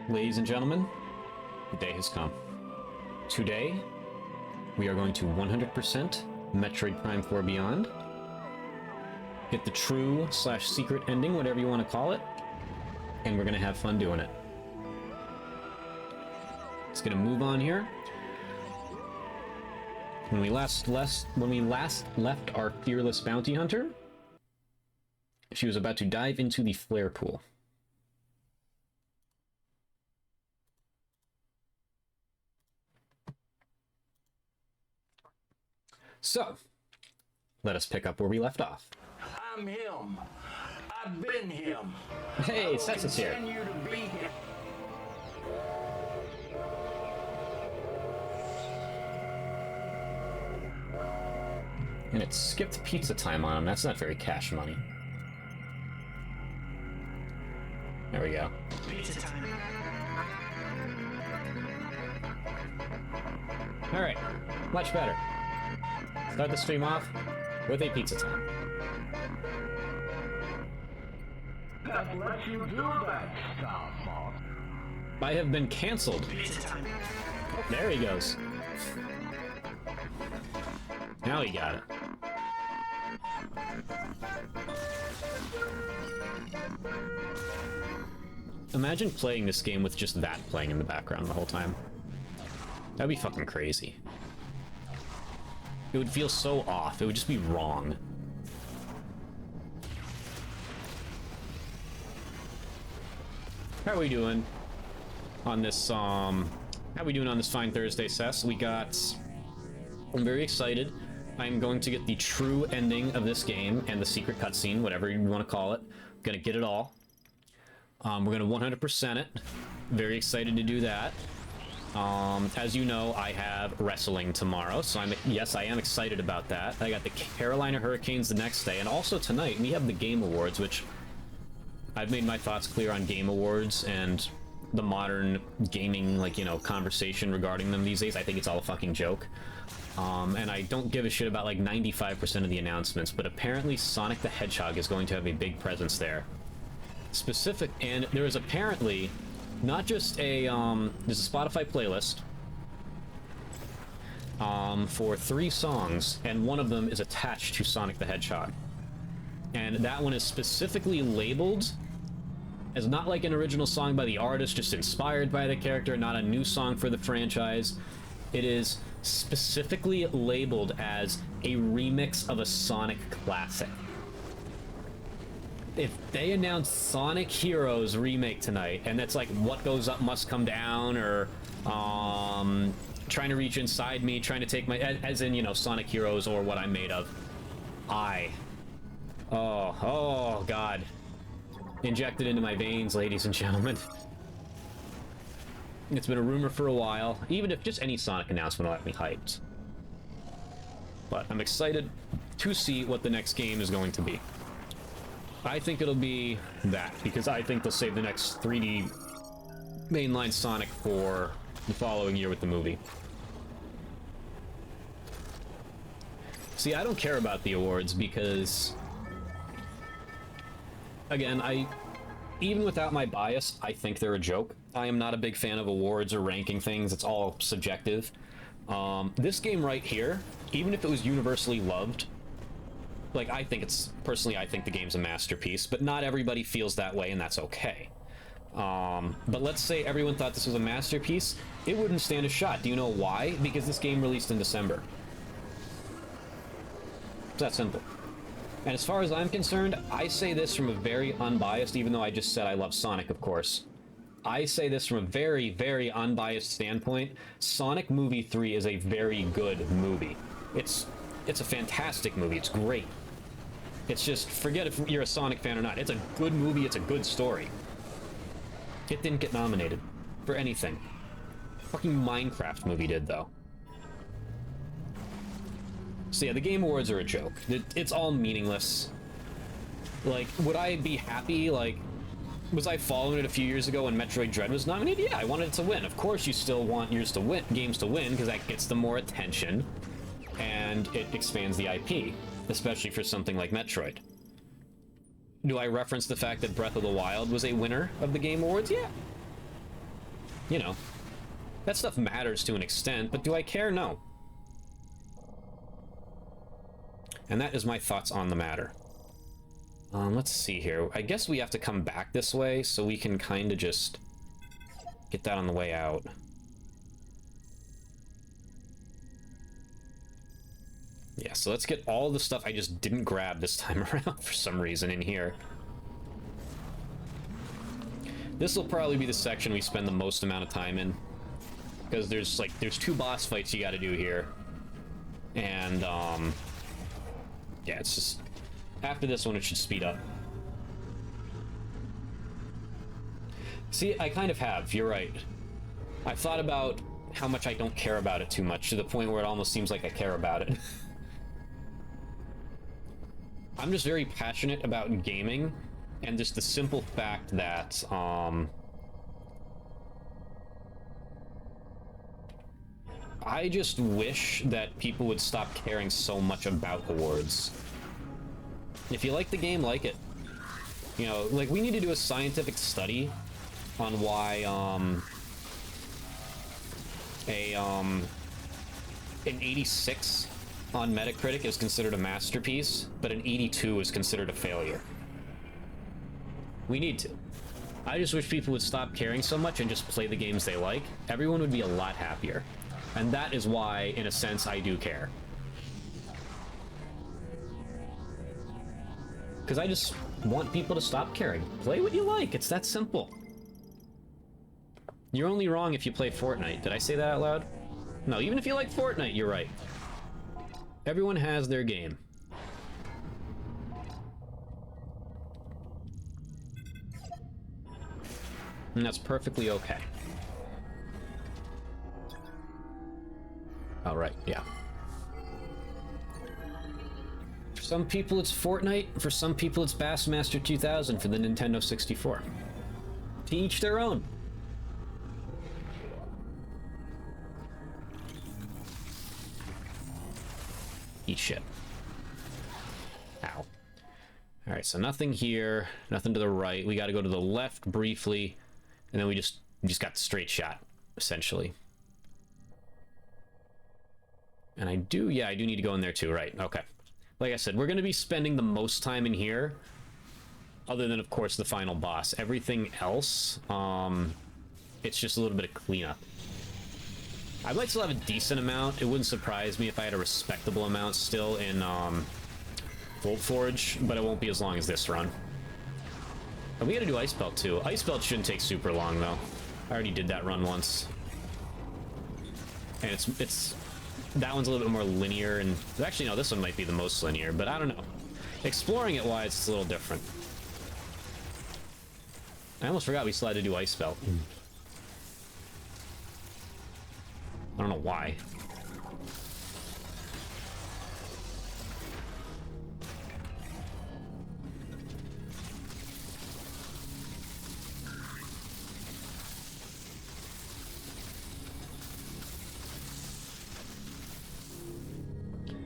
Ladies and gentlemen, the day has come. Today, we are going to 100% Metroid Prime 4 Beyond. Get the true/secret ending, whatever you want to call it, and we're going to have fun doing it. It's going to move on here. When we last left our fearless bounty hunter, she was about to dive into the flare pool. So, let us pick up where we left off. I'm him. I've been him. Hey, Sex is here. Continue to be him. And it skipped pizza time on him. That's not very cash money. There we go. Pizza time. Alright, much better. Start the stream off with a pizza time. That lets you do that stuff, Mark. I have been cancelled. Pizza time. There he goes. Now he got it. Imagine playing this game with just that playing in the background the whole time. That'd be fucking crazy. It would feel so off. It would just be wrong. How are we doing on this, how are we doing on this fine Thursday, Sess? I'm very excited. I'm going to get the true ending of this game and the secret cutscene, whatever you want to call it. I'm gonna get it all. We're gonna 100% it. Very excited to do that. As you know, I have wrestling tomorrow, so yes, I am excited about that. I got the Carolina Hurricanes the next day, and also tonight we have the Game Awards, which I've made my thoughts clear on Game Awards and the modern gaming, conversation regarding them these days. I think it's all a fucking joke. And I don't give a shit about 95% of the announcements, but apparently Sonic the Hedgehog is going to have a big presence there. And there is apparently not just a, there's a Spotify playlist for 3 songs, and one of them is attached to Sonic the Hedgehog. And that one is specifically labeled as not like an original song by the artist, just inspired by the character, not a new song for the franchise. It is specifically labeled as a remix of a Sonic classic. If they announce Sonic Heroes remake tonight, and that's like What Goes Up Must Come Down, or Trying to Reach Inside Me, trying to take my, as in, Sonic Heroes or What I'm Made Of, oh god, injected into my veins, ladies and gentlemen. It's been a rumor for a while. Even if just any Sonic announcement will have me hyped. But I'm excited to see what the next game is going to be. I think it'll be that, because I think they'll save the next 3D mainline Sonic for the following year with the movie. See, I don't care about the awards because, again, even without my bias, I think they're a joke. I am not a big fan of awards or ranking things. It's all subjective. This game right here, even if it was universally loved, I think I think the game's a masterpiece, but not everybody feels that way, and that's okay. But let's say everyone thought this was a masterpiece, it wouldn't stand a shot. Do you know why? Because this game released in December. It's that simple. And as far as I'm concerned, I say this from a very unbiased, even though I just said I love Sonic, of course. I say this from a very, very unbiased standpoint. Sonic Movie 3 is a very good movie. It's a fantastic movie. It's great. It's just, forget if you're a Sonic fan or not. It's a good movie. It's a good story. It didn't get nominated for anything. Fucking Minecraft movie did, though. So yeah, the Game Awards are a joke. It's all meaningless. Would I be happy, was I following it a few years ago when Metroid Dread was nominated? Yeah, I wanted it to win. Of course you still want games to win, because that gets them more attention, and it expands the IP, especially for something like Metroid. Do I reference the fact that Breath of the Wild was a winner of the Game Awards? Yeah. You know, that stuff matters to an extent, but do I care? No. And that is my thoughts on the matter. Let's see here. I guess we have to come back this way so we can kind of just get that on the way out. Yeah, so let's get all the stuff I just didn't grab this time around for some reason in here. This will probably be the section we spend the most amount of time in. Because there's 2 boss fights you gotta do here. And, yeah, it's just... After this one, it should speed up. See, I kind of have, you're right. I've thought about how much I don't care about it too much, to the point where it almost seems like I care about it. I'm just very passionate about gaming, and just the simple fact that, I just wish that people would stop caring so much about awards. If you like the game, like it. You know, like, we need to do a scientific study on why, an 86 on Metacritic is considered a masterpiece, but an 82 is considered a failure. We need to. I just wish people would stop caring so much and just play the games they like. Everyone would be a lot happier. And that is why, in a sense, I do care. Because I just want people to stop caring. Play what you like. It's that simple. You're only wrong if you play Fortnite. Did I say that out loud? No, even if you like Fortnite, you're right. Everyone has their game. And that's perfectly okay. All right, yeah. For some people it's Fortnite, for some people it's Bassmaster 2000 for the Nintendo 64. To each their own. Eat shit. Ow. Alright, so nothing here, nothing to the right. We gotta go to the left briefly, and then we just got the straight shot, essentially. And I do need to go in there too, right, okay. Like I said, we're gonna be spending the most time in here, other than, of course, the final boss. Everything else, it's just a little bit of cleanup. I might still have a decent amount. It wouldn't surprise me if I had a respectable amount still in, Volt Forge, but it won't be as long as this run. And we gotta do Ice Belt too. Ice Belt shouldn't take super long, though. I already did that run once. And it's that one's a little bit more linear, and actually no, this one might be the most linear, but I don't know. Exploring it wise, it's a little different. I almost forgot we still had to do Ice Belt. I don't know why.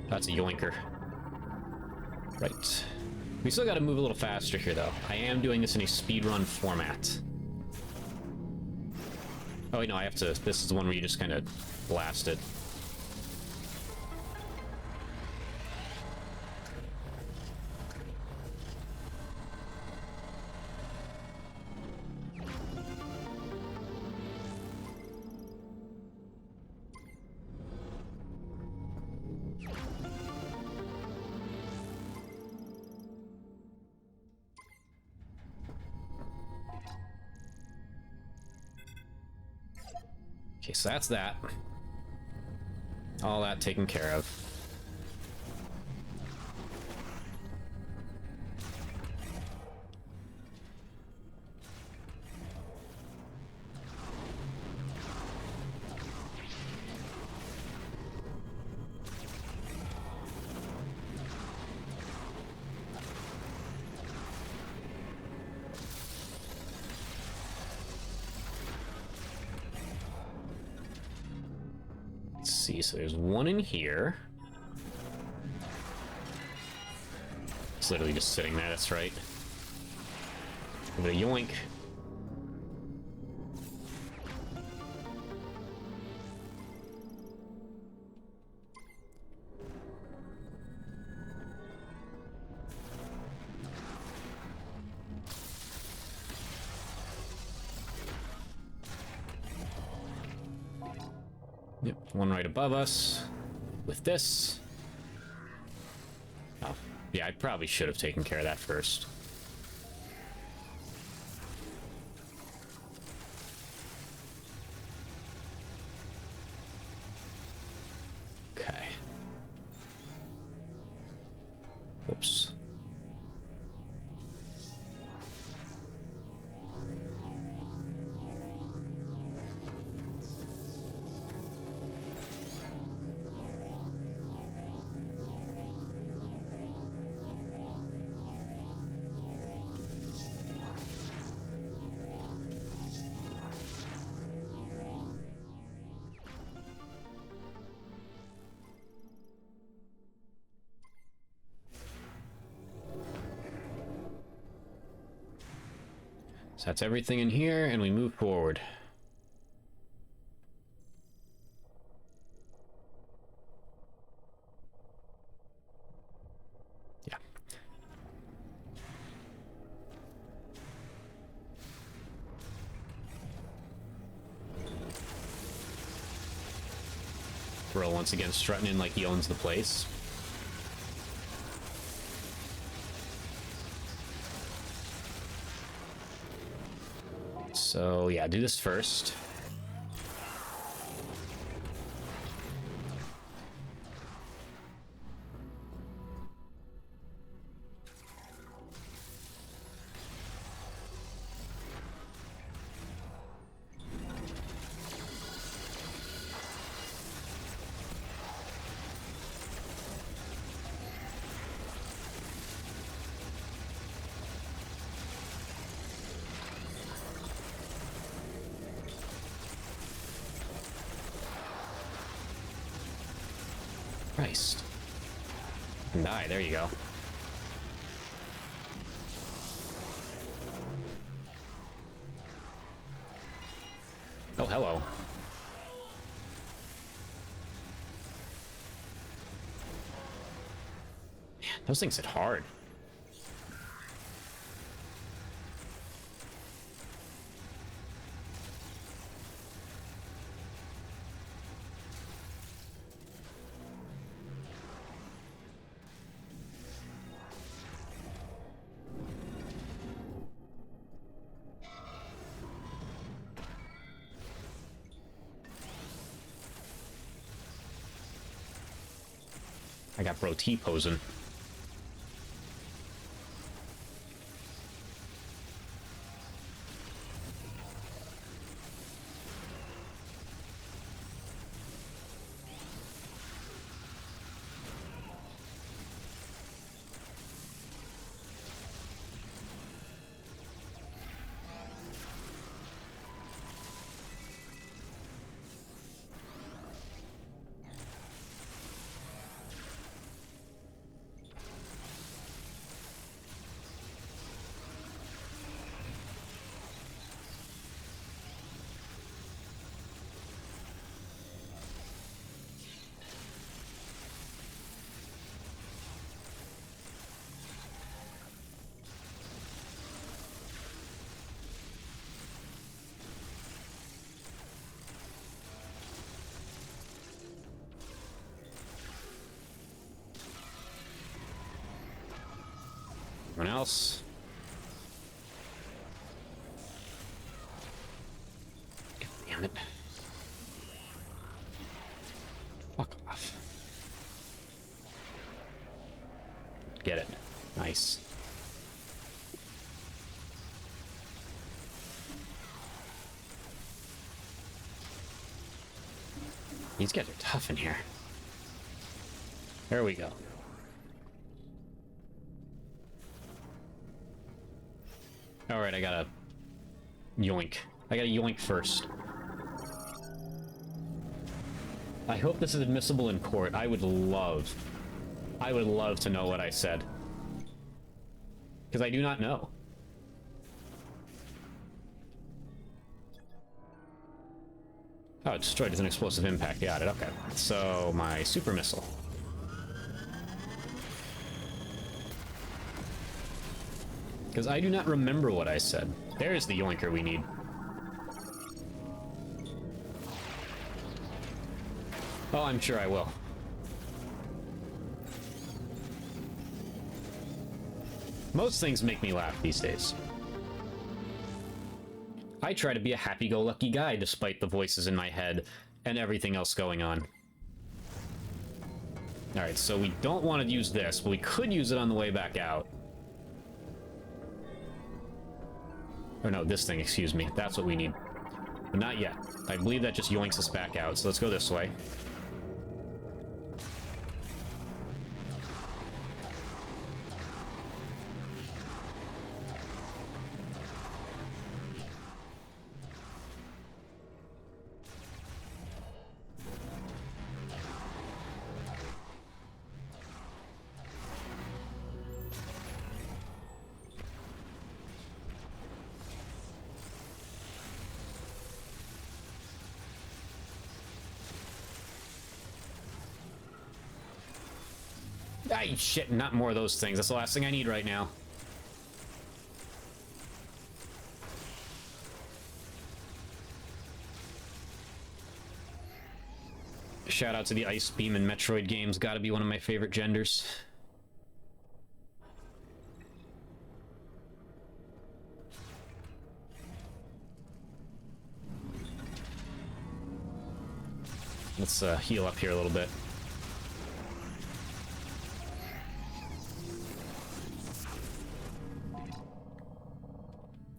That's a yoinker. Right. We still gotta move a little faster here, though. I am doing this in a speedrun format. Oh, wait, no, I have to... This is the one where you just kind of blast it. Okay, so that's that. All that taken care of. So there's one in here. It's literally just sitting there, that's right. Give it a yoink. Yep, one right above us. With this. Oh, yeah, I probably should have taken care of that first. Okay. Whoops. So that's everything in here, and we move forward. Yeah. Thrill once again strutting in like he owns the place. So yeah, do this first. Christ. And die, there you go. Oh, hello. Man, those things hit hard. I got bro T-posing. Anyone else? God damn it. Fuck off. Get it. Nice. These guys are tough in here. There we go. Alright, I gotta yoink. I gotta yoink first. I hope this is admissible in court. I would love to know what I said. Because I do not know. Oh, it's destroyed as an explosive impact. Got it, okay. So, my super missile. Because I do not remember what I said. There's the yoinker we need. Oh, I'm sure I will. Most things make me laugh these days. I try to be a happy-go-lucky guy despite the voices in my head and everything else going on. Alright, so we don't want to use this, but we could use it on the way back out. Or no, this thing, excuse me. That's what we need. But not yet. I believe that just yoinks us back out, so let's go this way. Ay, shit, not more of those things. That's the last thing I need right now. Shout out to the Ice Beam and Metroid games. Gotta be one of my favorite genders. Let's heal up here a little bit.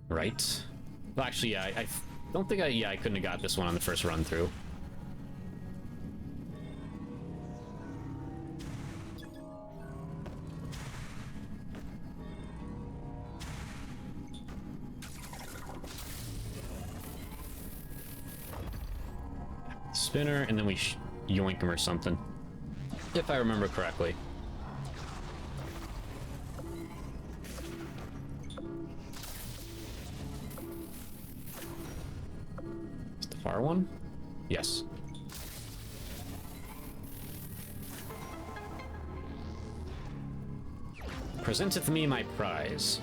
Right. Well, actually, yeah, I don't think I couldn't have got this one on the first run through. Spinner, and then we yoink him or something. If I remember correctly. Far one? Yes. Presenteth me my prize.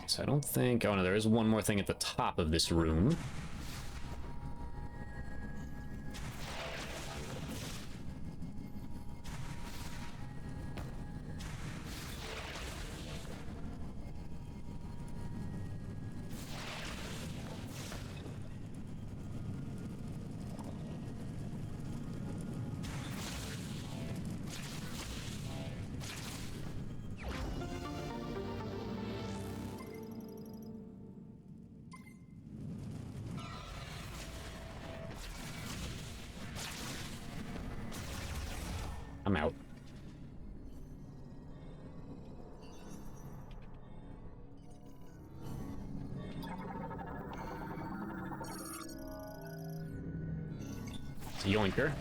So I don't think... Oh no, there is one more thing at the top of this room. I'm out. It's a yoinker.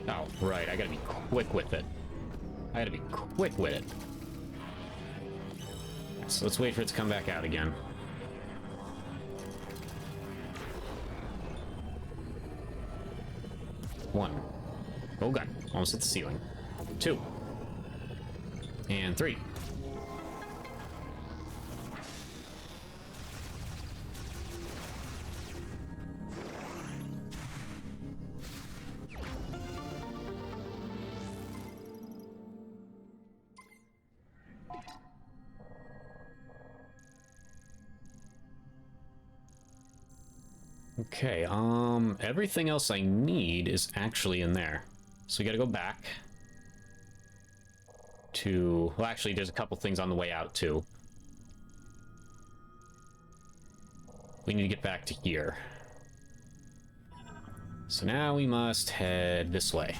Oh, right, I gotta be quick with it. I gotta be quick with it. So let's wait for it to come back out again. One. Oh god, almost hit the ceiling. Two. And three. Okay, everything else I need is actually in there. So we gotta go back to... Well, actually, there's a couple things on the way out, too. We need to get back to here. So now we must head this way.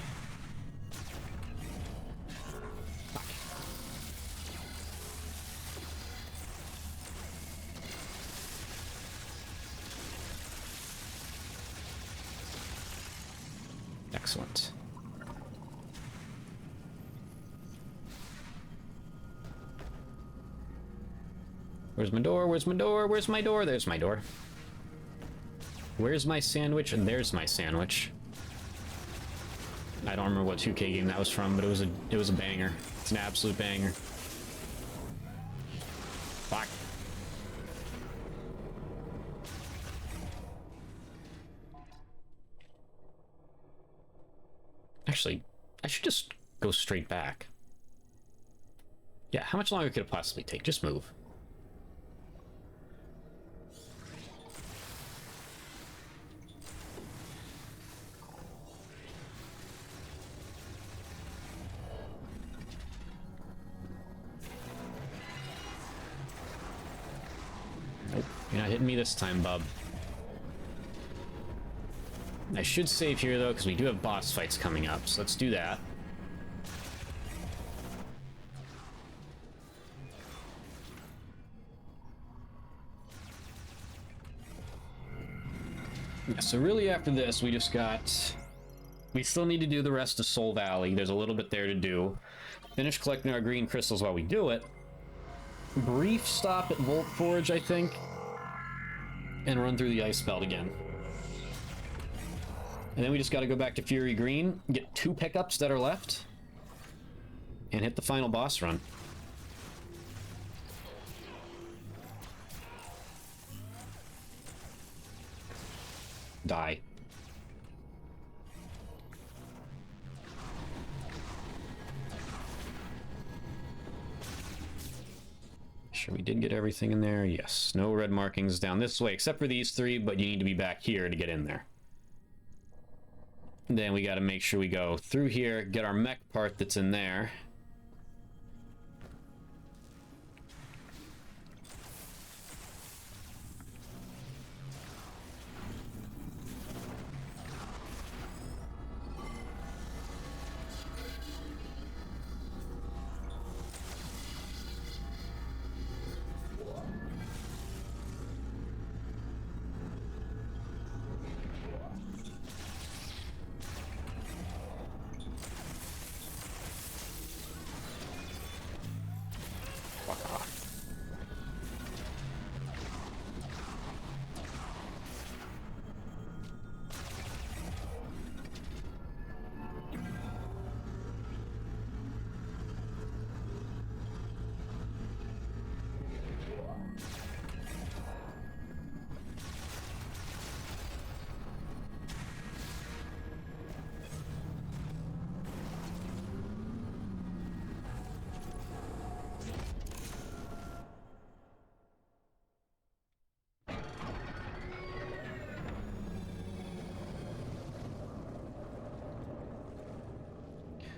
Excellent. Where's my door? Where's my door? Where's my door? There's my door. Where's my sandwich? And there's my sandwich. I don't remember what 2K game that was from, but it was a banger. It's an absolute banger. Fuck. Actually, I should just go straight back. Yeah, how much longer could it possibly take? Just move. Nope, you're not hitting me this time, bub. I should save here, though, because we do have boss fights coming up, so let's do that. Yeah, so really after this, we just got... We still need to do the rest of Soul Valley. There's a little bit there to do. Finish collecting our green crystals while we do it. Brief stop at Volt Forge, I think. And run through the Ice Belt again. And then we just got to go back to Fury Green, get 2 pickups that are left, and hit the final boss run. Die. Sure we did get everything in there. Yes, no red markings down this way, except for these 3, but you need to be back here to get in there. Then we got to make sure we go through here, get our mech part that's in there.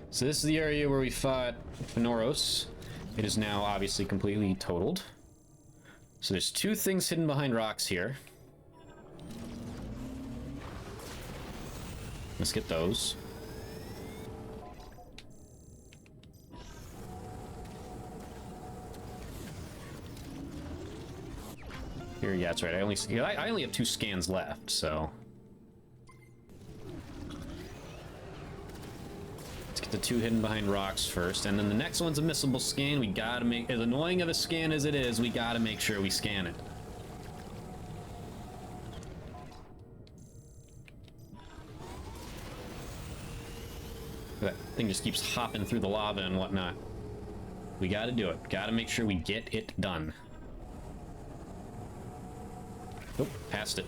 So this is the area where we fought Fenoros. It is now obviously completely totaled. So there's 2 things hidden behind rocks here. Let's get those. Here, yeah, that's right. I only have 2 scans left, so... The 2 hidden behind rocks first, and then the next one's a missable scan. We gotta make, as annoying of a scan as it is, we gotta make sure we scan it. That thing just keeps hopping through the lava and whatnot. We gotta do it. Gotta make sure we get it done. Nope, passed it.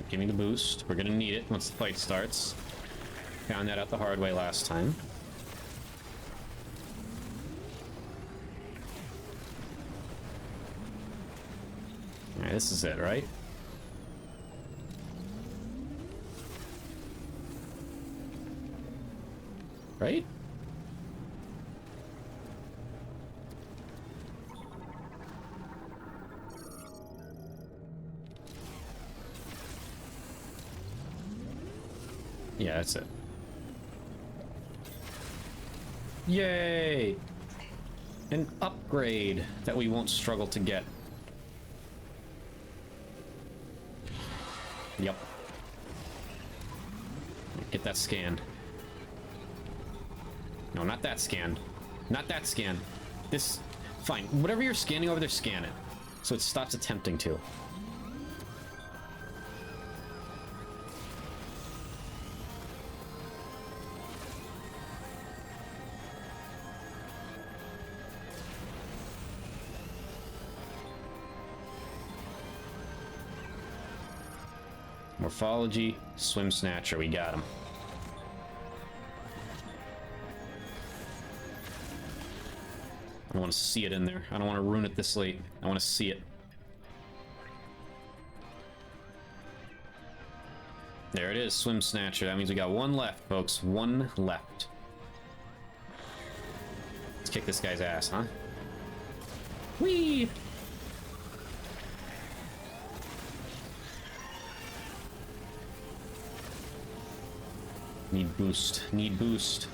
Give me the boost. We're gonna need it once the fight starts. Found that out the hard way last time. Alright, this is it, right? Right? Yeah, that's it. Yay! An upgrade that we won't struggle to get. Yep. Get that scanned. No, not that scanned. Not that scan. This... Fine. Whatever you're scanning over there, scan it. So it stops attempting to. Morphology, swim snatcher, we got him. I don't want to see it in there. I don't want to ruin it this late. I want to see it. There it is, swim snatcher. That means we got one left, folks. One left. Let's kick this guy's ass, huh? Whee! Need boost. Need boost.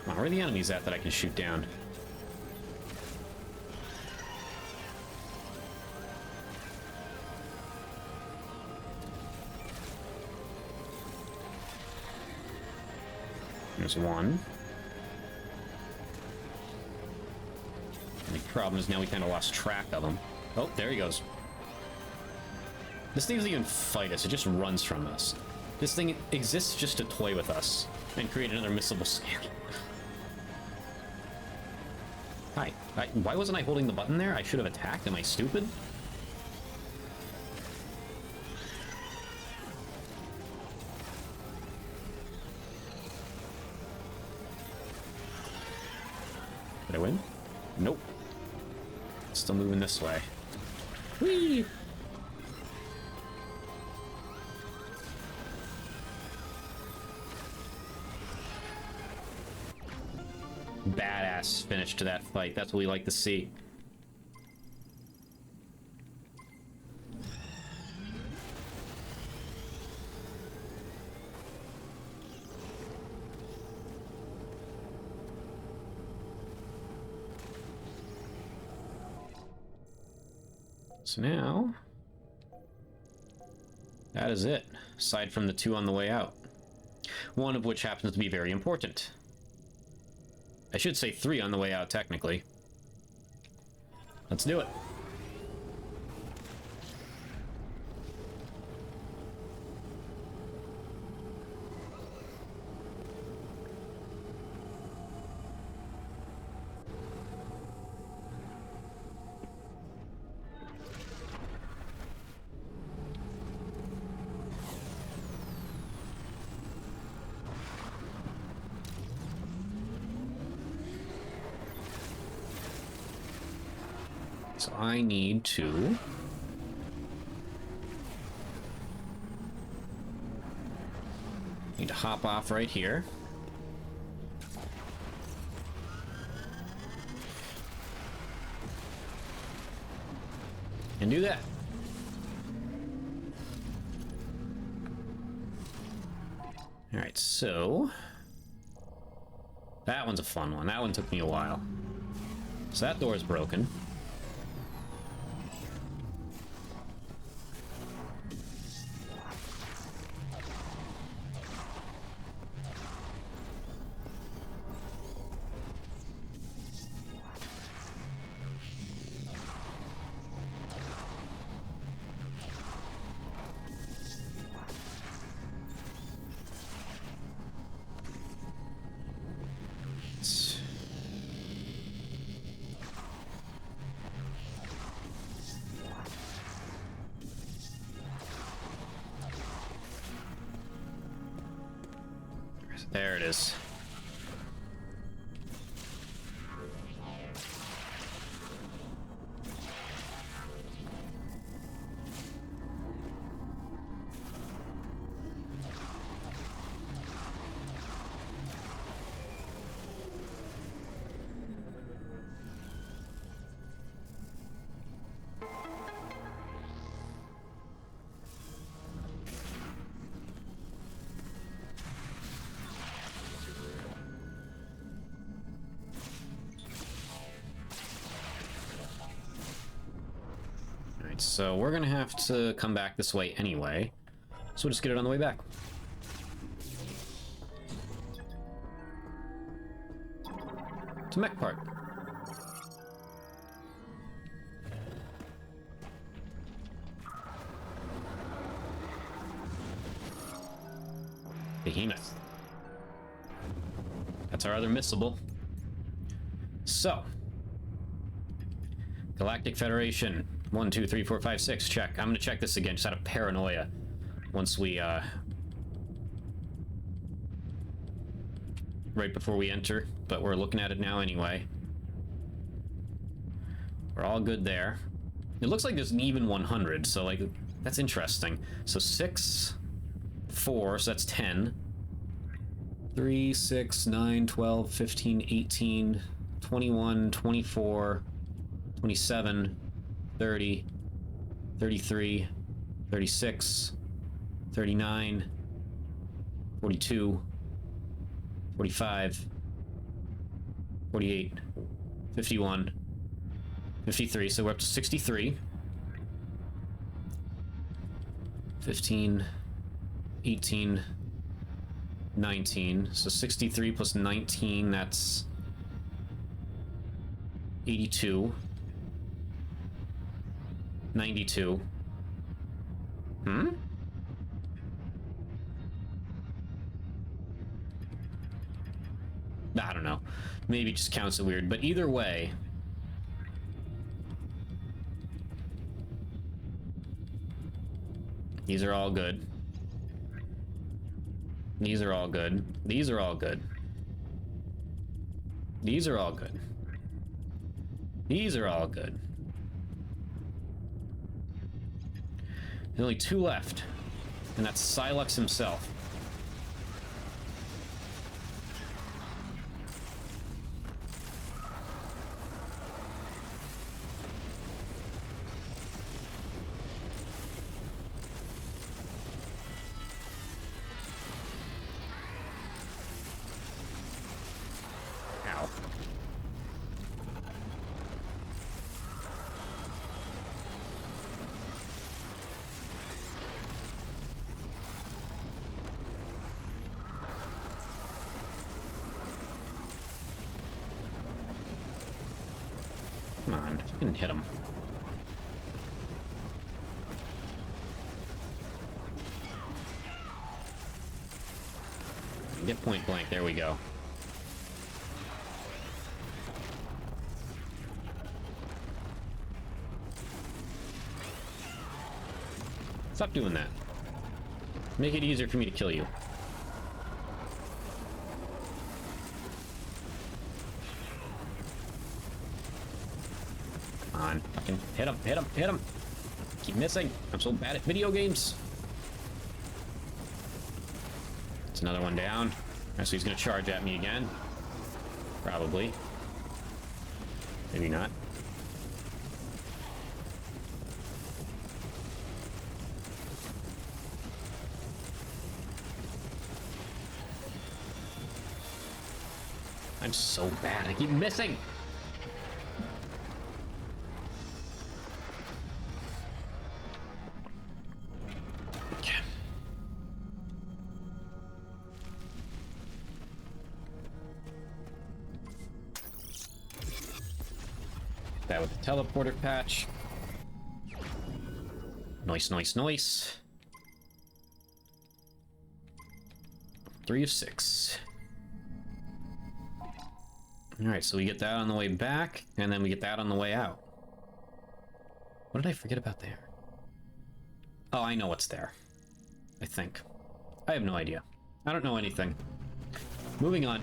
Oh, where are the enemies at that I can shoot down? There's one. The problem is now we kind of lost track of him. Oh, there he goes. This thing doesn't even fight us, it just runs from us. This thing exists just to toy with us and create another missable scan. Hi. Why wasn't I holding the button there? I should have attacked. Am I stupid? Did I win? Nope. Still moving this way. Whee! Badass finish to that fight. That's what we like to see. So now, that is it, aside from the two on the way out. One of which happens to be very important. I should say 3 on the way out, technically. Let's do it. So I need to... hop off right here. And do that. Alright, so... that one's a fun one. That one took me a while. So that door is broken. There it is. so we're gonna have to come back this way anyway. So we'll just get it on the way back. It's a mech part. Behemoth. That's our other missile. So, Galactic Federation. 1, 2, 3, 4, 5, 6. Check. I'm gonna check this again, just out of paranoia. Once we, right before we enter, but we're looking at it now anyway. We're all good there. It looks like there's an even 100, so, like, that's interesting. So 6, 4, so that's 10. 3, 6, 9, 12, 15, 18, 21, 24, 27, 30, 33, 36, 39, 42, 45, 48, 51, 53, so we're up to 63. 15, 18, 19, so 63 plus 19, that's 82. 92. Hmm? I don't know. Maybe it just counts it weird, but either way... These are all good. These are all good. These are all good. These are all good. These are all good. There's only 2 left, and that's Silux himself. Ow. Come on, didn't hit him. Get point blank, there we go. Stop doing that. Make it easier for me to kill you. Come on, fucking hit him, hit him, hit him. Keep missing. I'm so bad at video games. It's another one down. Alright, so he's gonna charge at me again. Probably. Maybe not. I'm so bad. I keep missing. Okay. That with the teleporter patch. Nice, nice, nice. 3 of 6. Alright, so we get that on the way back, and then we get that on the way out. What did I forget about there? Oh, I know what's there. I think. I have no idea. I don't know anything. Moving on.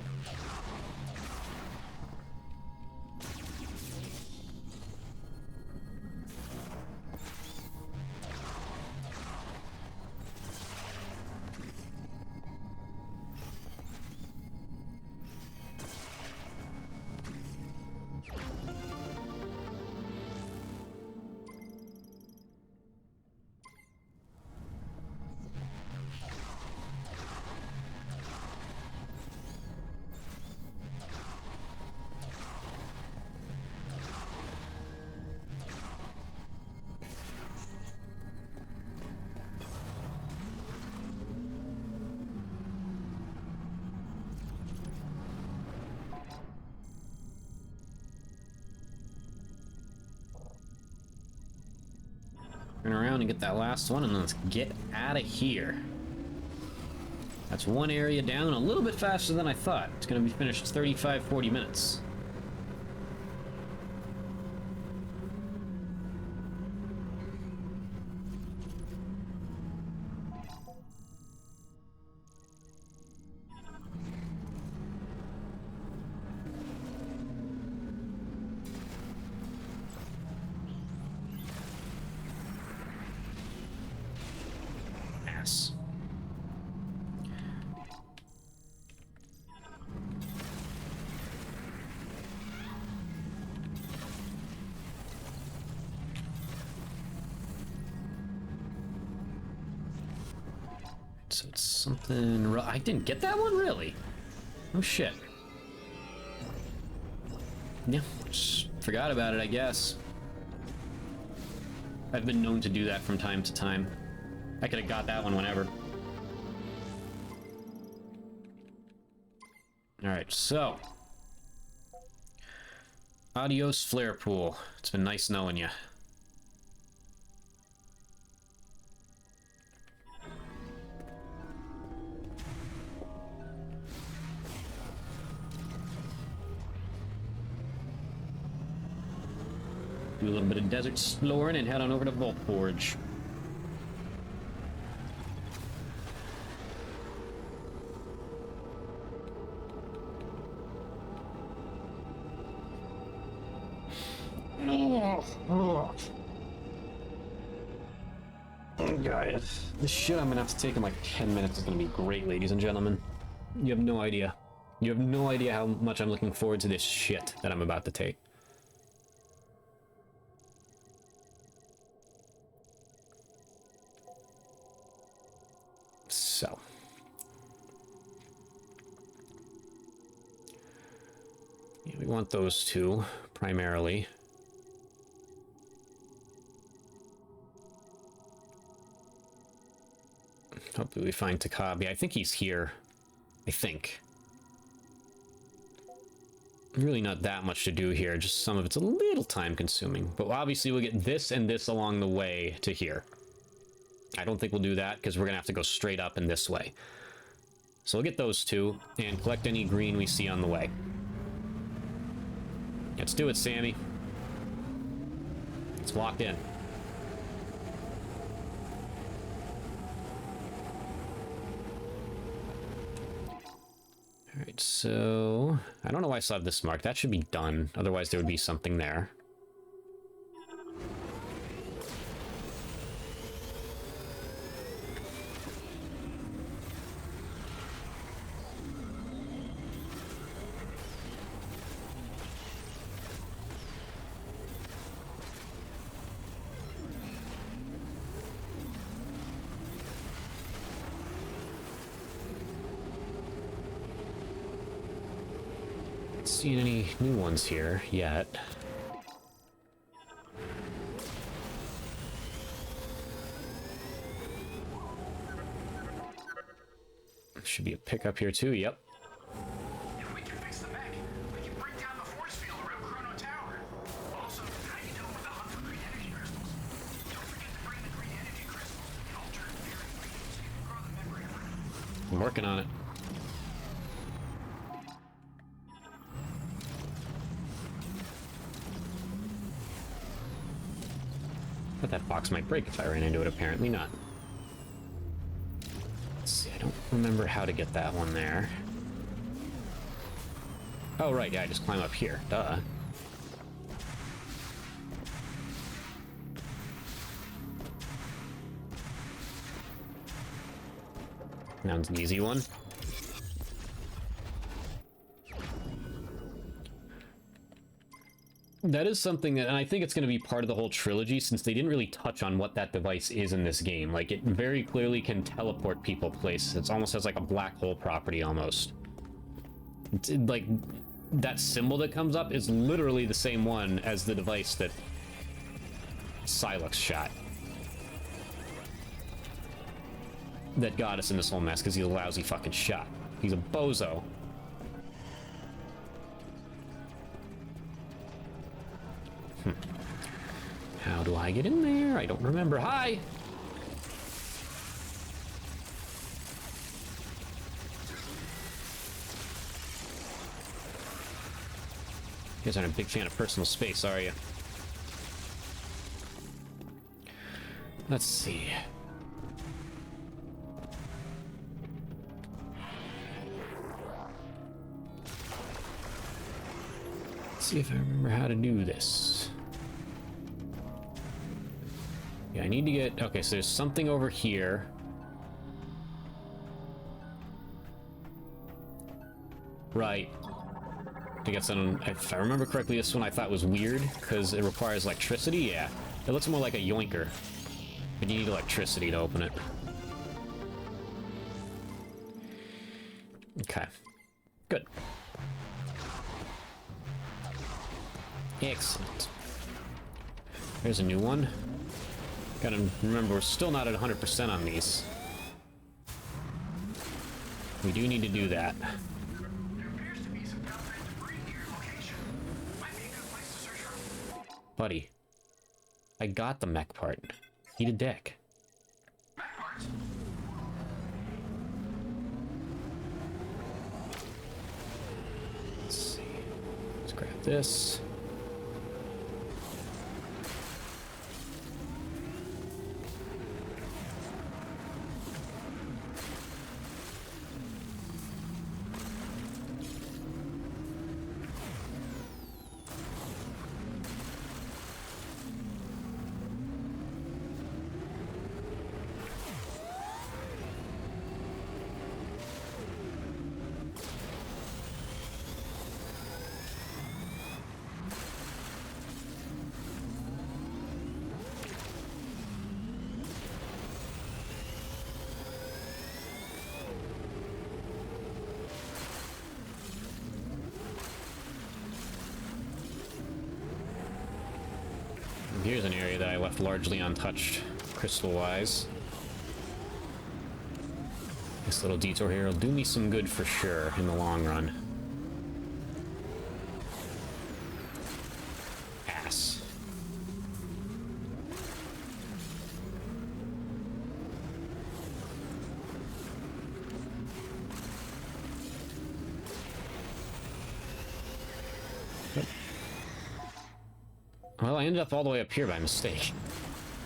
Turn around and get that last one, and then let's get out of here. That's one area down, a little bit faster than I thought. It's going to be finished 35, 40 minutes. Ass. So it's something... I didn't get that one, really? Oh, shit. Yeah, just forgot about it, I guess. I've been known to do that from time to time. I could have got that one whenever. Alright, so... Adios, Flare Pool. It's been nice knowing you. Do a little bit of desert exploring and head on over to Vault Forge. Guys, this shit I'm gonna have to take in like 10 minutes is gonna be great, ladies and gentlemen. You have no idea. You have no idea how much I'm looking forward to this shit that I'm about to take. So. Yeah, we want those two, primarily. Hopefully we find Takabi. I think he's here. I think. Really not that much to do here, just some of it's a little time consuming. But obviously we'll get this and this along the way to here. I don't think we'll do that because we're gonna have to go straight up in this way. So we'll get those two and collect any green we see on the way. Let's do it, Sammy. It's locked in. Alright, so... I don't know why I still have this mark. That should be done. Otherwise there would be something there. Seeing any new ones here yet. Should be a pickup here too, yep. If we can fix the mech, we can break down the force field around Chrono Tower. Also, how do you know with the hunt for green energy crystals? Don't forget to bring the green energy crystals to the altered bearing region so you can grow the memory of it. I'm working on it. But that box might break if I ran into it, apparently not. Let's see, I don't remember how to get that one there. Oh, right, yeah, I just climb up here. Duh. That's an easy one. That is something that, and I think it's going to be part of the whole trilogy, since they didn't really touch on what that device is in this game. Like, it very clearly can teleport people places. It almost has like a black hole property, almost. It's, like, that symbol that comes up is literally the same one as the device that Silex shot. That got us in this whole mess, because he's a lousy fucking shot. He's a bozo. How do I get in there? I don't remember. Hi! You guys aren't a big fan of personal space, are you? Let's see. Let's see if I remember how to do this. Yeah, I need to get... Okay, so there's something over here. Right. I guess if I remember correctly, this one I thought was weird because it requires electricity. Yeah, it looks more like a yoinker, but you need electricity to open it. Okay, good. Excellent. There's a new one. Gotta remember, we're still not at 100% on these. We do need to do that. Buddy, I got the mech part. Eat a dick. Mech parts? Let's see. Let's grab this. Here's an area that I left largely untouched, crystal-wise. This little detour here will do me some good for sure in the long run. Ass. Well, I ended up all the way up here by mistake.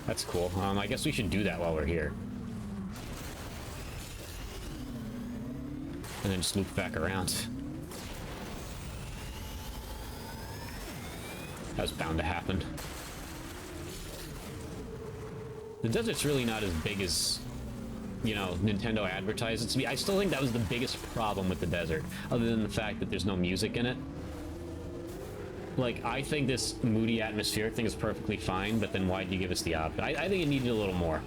That's cool. I guess we should do that while we're here. And then just loop back around. That was bound to happen. The desert's really not as big as, you know, Nintendo advertised it to be. I still think that was the biggest problem with the desert, other than the fact that there's no music in it. Like, I think this moody atmospheric thing is perfectly fine, but then why'd you give us the option? I think it needed a little more.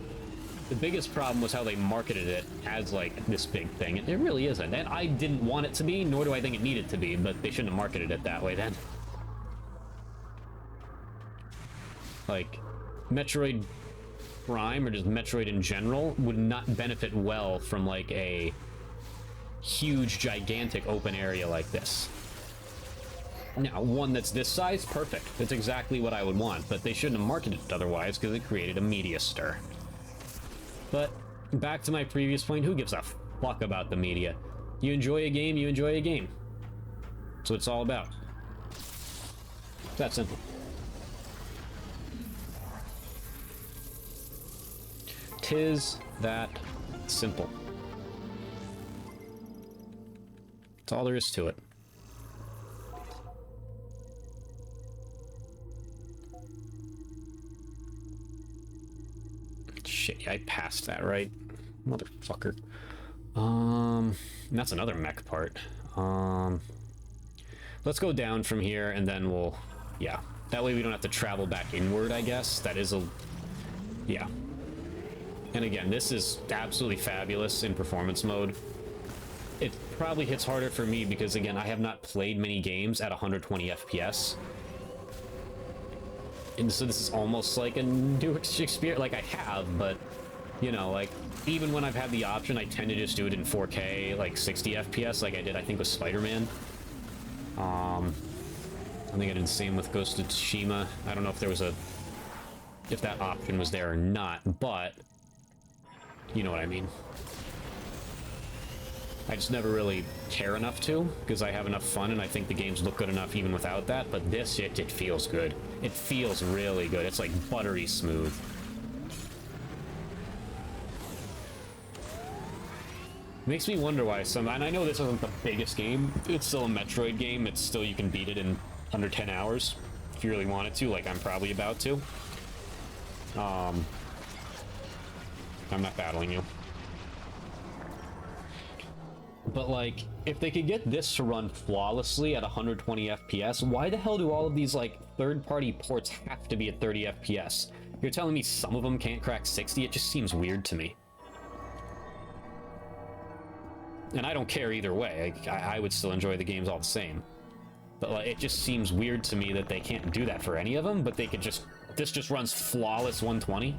The biggest problem was how they marketed it as, like, this big thing. It really isn't. And I didn't want it to be, nor do I think it needed to be, but they shouldn't have marketed it that way then. Like, Metroid Prime, or just Metroid in general, would not benefit well from, like, a huge, gigantic open area like this. Now, one that's this size, perfect. That's exactly what I would want, but they shouldn't have marketed it otherwise because it created a media stir. But back to my previous point, who gives a fuck about the media? You enjoy a game, you enjoy a game. That's what it's all about. It's that simple. Tis that simple. That's all there is to it. Shit, I passed that, right? Motherfucker. That's another mech part. Let's go down from here and then we'll... Yeah. That way we don't have to travel back inward, I guess. That is a... Yeah. And again, this is absolutely fabulous in performance mode. It probably hits harder for me because, again, I have not played many games at 120 FPS. And so this is almost like a new experience. Like, I have, but, you know, like, even when I've had the option, I tend to just do it in 4K, like 60 FPS, like I did, I think, with Spider-Man. I think I did the same with Ghost of Tsushima. I don't know if there was a if that option was there or not, but you know what I mean. I just never really care enough to, because I have enough fun and I think the games look good enough even without that, but this, it feels good. It feels really good. It's like buttery smooth. Makes me wonder why some, and I know this isn't the biggest game, it's still a Metroid game, it's still, you can beat it in under 10 hours, if you really wanted to, like I'm probably about to. I'm not battling you. But like, if they could get this to run flawlessly at 120 FPS, why the hell do all of these like third-party ports have to be at 30 FPS? You're telling me some of them can't crack 60? It just seems weird to me. And I don't care either way. I would still enjoy the games all the same. But like, it just seems weird to me that they can't do that for any of them, but they could just... This just runs flawless 120?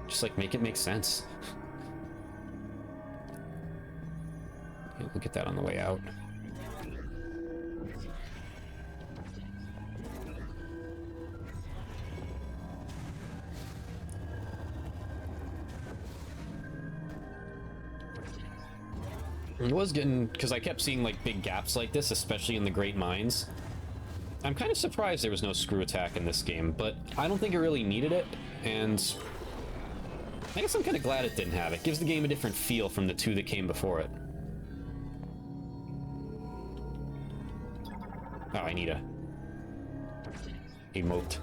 Just like, make it make sense. Yeah, we'll get that on the way out. It was getting, because I kept seeing like big gaps like this, especially in the Great Mines. I'm kind of surprised there was no screw attack in this game, but I don't think it really needed it, and I guess I'm kind of glad it didn't have it. It gives the game a different feel from the two that came before it. Oh, I need a emote.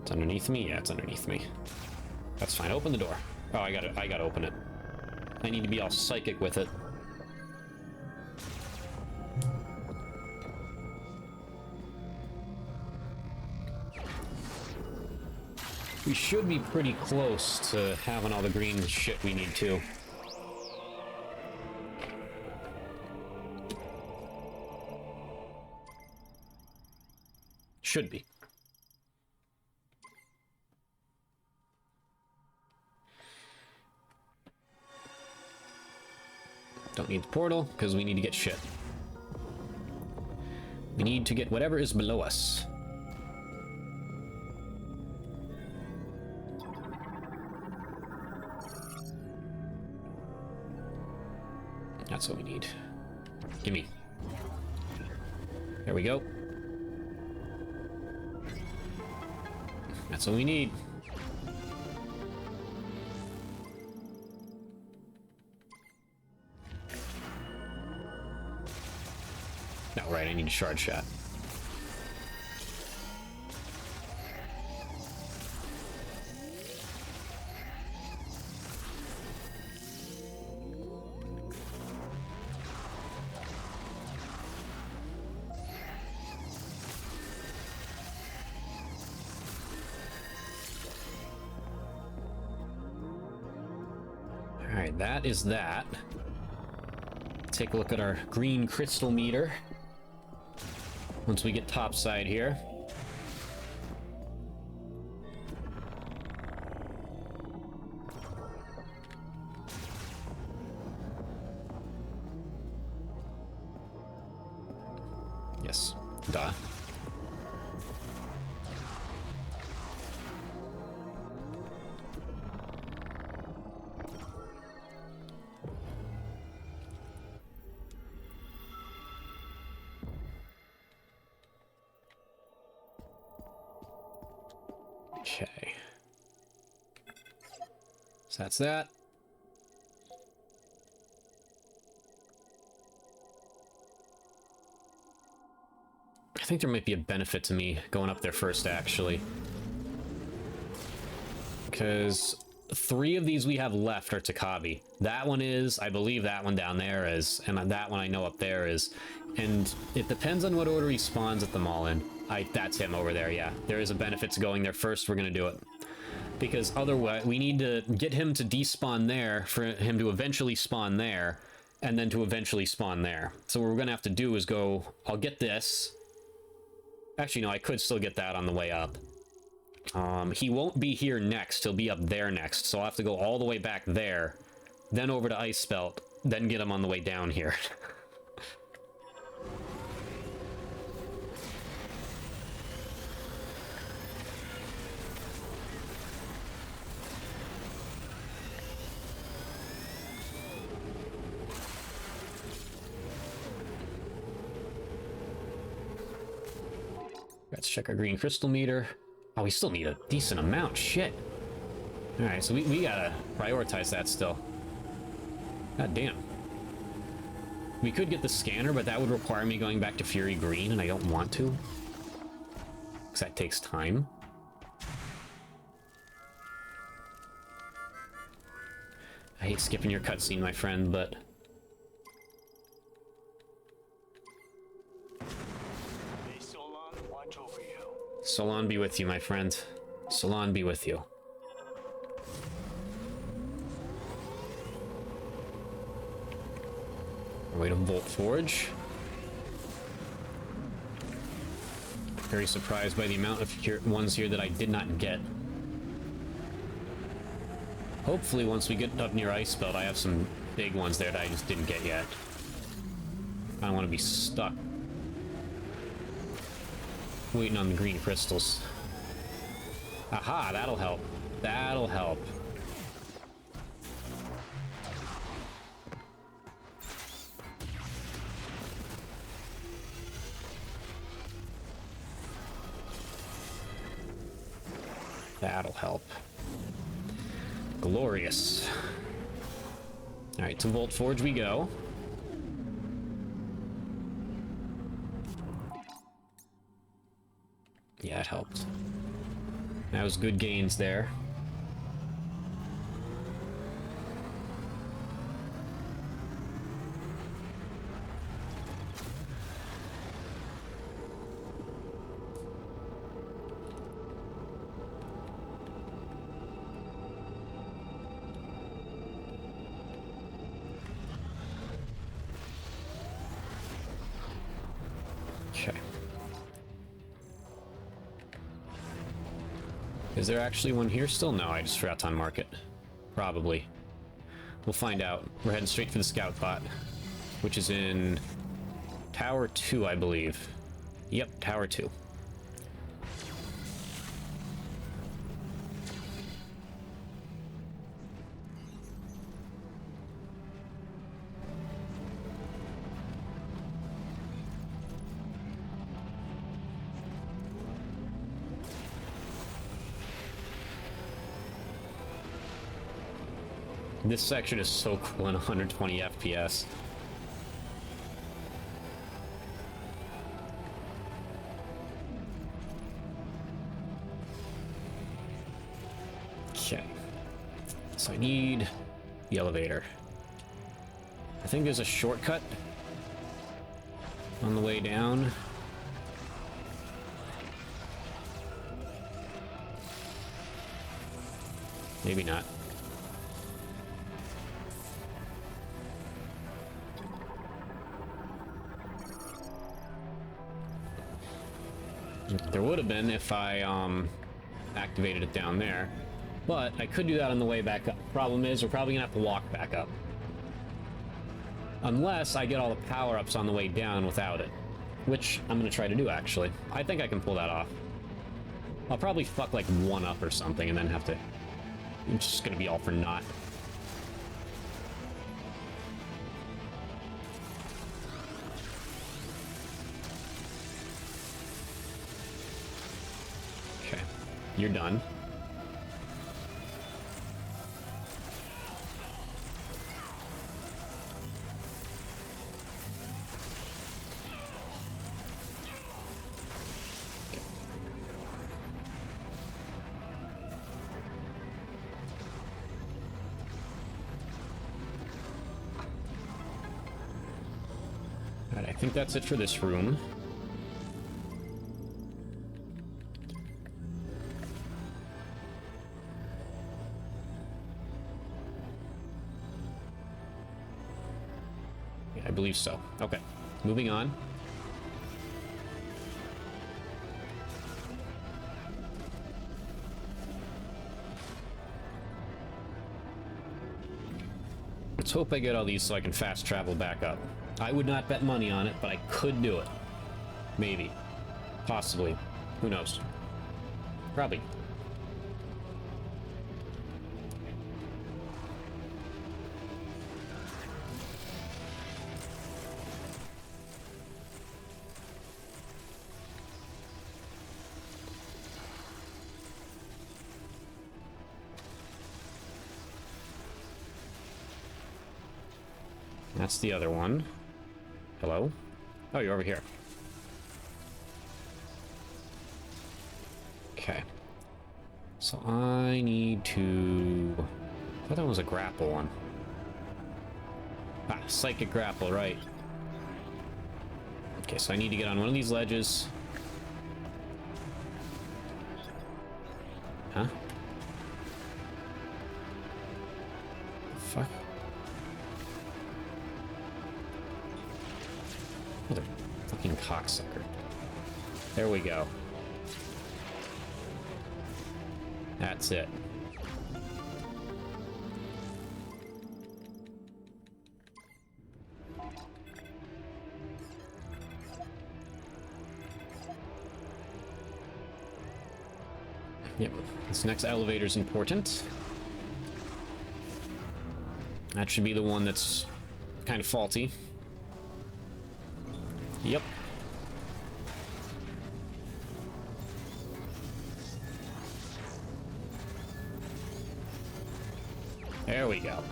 It's underneath me? Yeah, it's underneath me. That's fine. Open the door. Oh, I gotta open it. I need to be all psychic with it. We should be pretty close to having all the green shit we need to. Should be. Don't need the portal, because we need to get shit. We need to get whatever is below us. That's what we need. Gimme. There we go. That's what we need. No, right, I need a shard shot. Alright, that is that. Take a look at our green crystal meter. Once we get topside here. Yes. Duh. Okay. So that's that. I think there might be a benefit to me going up there first, actually. Because 3 of these we have left are Takabi. That one is, I believe that one down there is, and that one I know up there is. And it depends on what order he spawns at them all in. That's him over there, yeah. There is a benefit to going there first, we're gonna do it. Because otherwise, we need to get him to despawn there, for him to eventually spawn there, and then to eventually spawn there. So what we're gonna have to do is go, I'll get this. Actually, no, I could still get that on the way up. He won't be here next, he'll be up there next, so I'll have to go all the way back there, then over to Ice Belt, then get them on the way down here. Let's check our green crystal meter. Oh, we still need a decent amount. Shit. Alright, so we gotta prioritize that still. God damn. We could get the scanner, but that would require me going back to Fury Green, and I don't want to. Because that takes time. I hate skipping your cutscene, my friend, but... May Solon watch over you. Solon be with you, my friend. Solon be with you. Way to Volt Forge. Very surprised by the amount of ones here that I did not get. Hopefully once we get up near Icebelt, I have some big ones there that I just didn't get yet. I don't want to be stuck waiting on the green crystals. Aha, that'll help. That'll help. That'll help. Glorious. Alright, to Volt Forge we go. Yeah, it helped. That was good gains there. Okay. Is there actually one here still? No, I just forgot to unmark it. Probably. We'll find out. We're heading straight for the scout bot, which is in Tower 2, I believe. Yep, Tower 2. This section is so cool in 120 FPS. Okay. So I need the elevator. I think there's a shortcut on the way down. Maybe not. There would have been if I activated it down there, but I could do that on the way back up. Problem is, we're probably gonna have to walk back up. Unless I get all the power-ups on the way down without it, which I'm gonna try to do, actually. I think I can pull that off. I'll probably fuck like one up or something and then have to... It's just gonna be all for naught. Okay, you're done. Alright, I think that's it for this room. Yeah, I believe so. Okay, moving on. Let's hope I get all these so I can fast travel back up. I would not bet money on it, but I could do it. Maybe. Possibly. Who knows? Probably. That's the other one. Hello? Oh, you're over here. Okay. So I need to... I thought that was a grapple one. Ah, psychic grapple, right. Okay, so I need to get on one of these ledges. Huh? The fuck? Mother fucking cocksucker. There we go. That's it. Yep, this next elevator's important. That should be the one that's kind of faulty. Yep. There we go.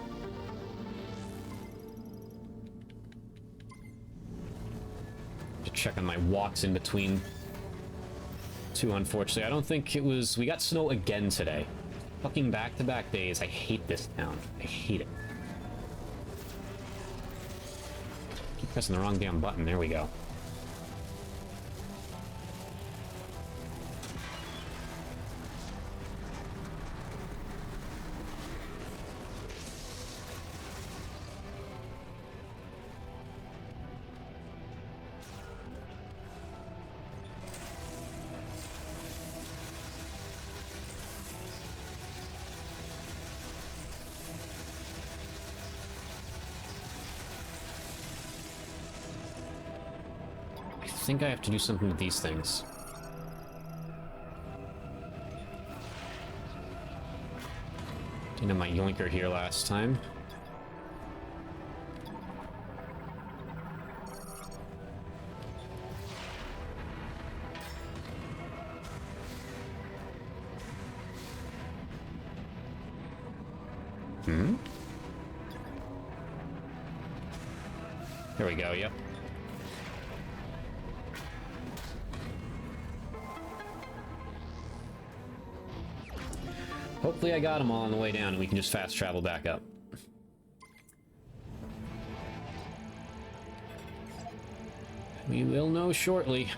Just check on my walks in between. Too, unfortunately. I don't think it was... We got snow again today. Fucking back-to-back days. I hate this town. I hate it. Keep pressing the wrong damn button. There we go. I think I have to do something with these things. Didn't have my yoinker here last time. There we go, yep. Hopefully I got them all on the way down and we can just fast travel back up. We will know shortly.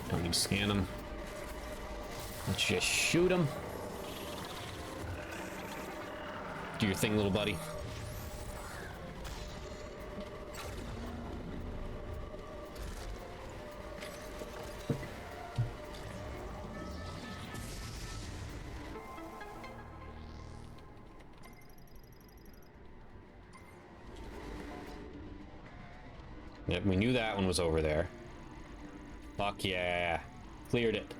Don't need to scan them. Let's just shoot them. Do your thing, little buddy. Yep, we knew that one was over there. Fuck yeah. Cleared it.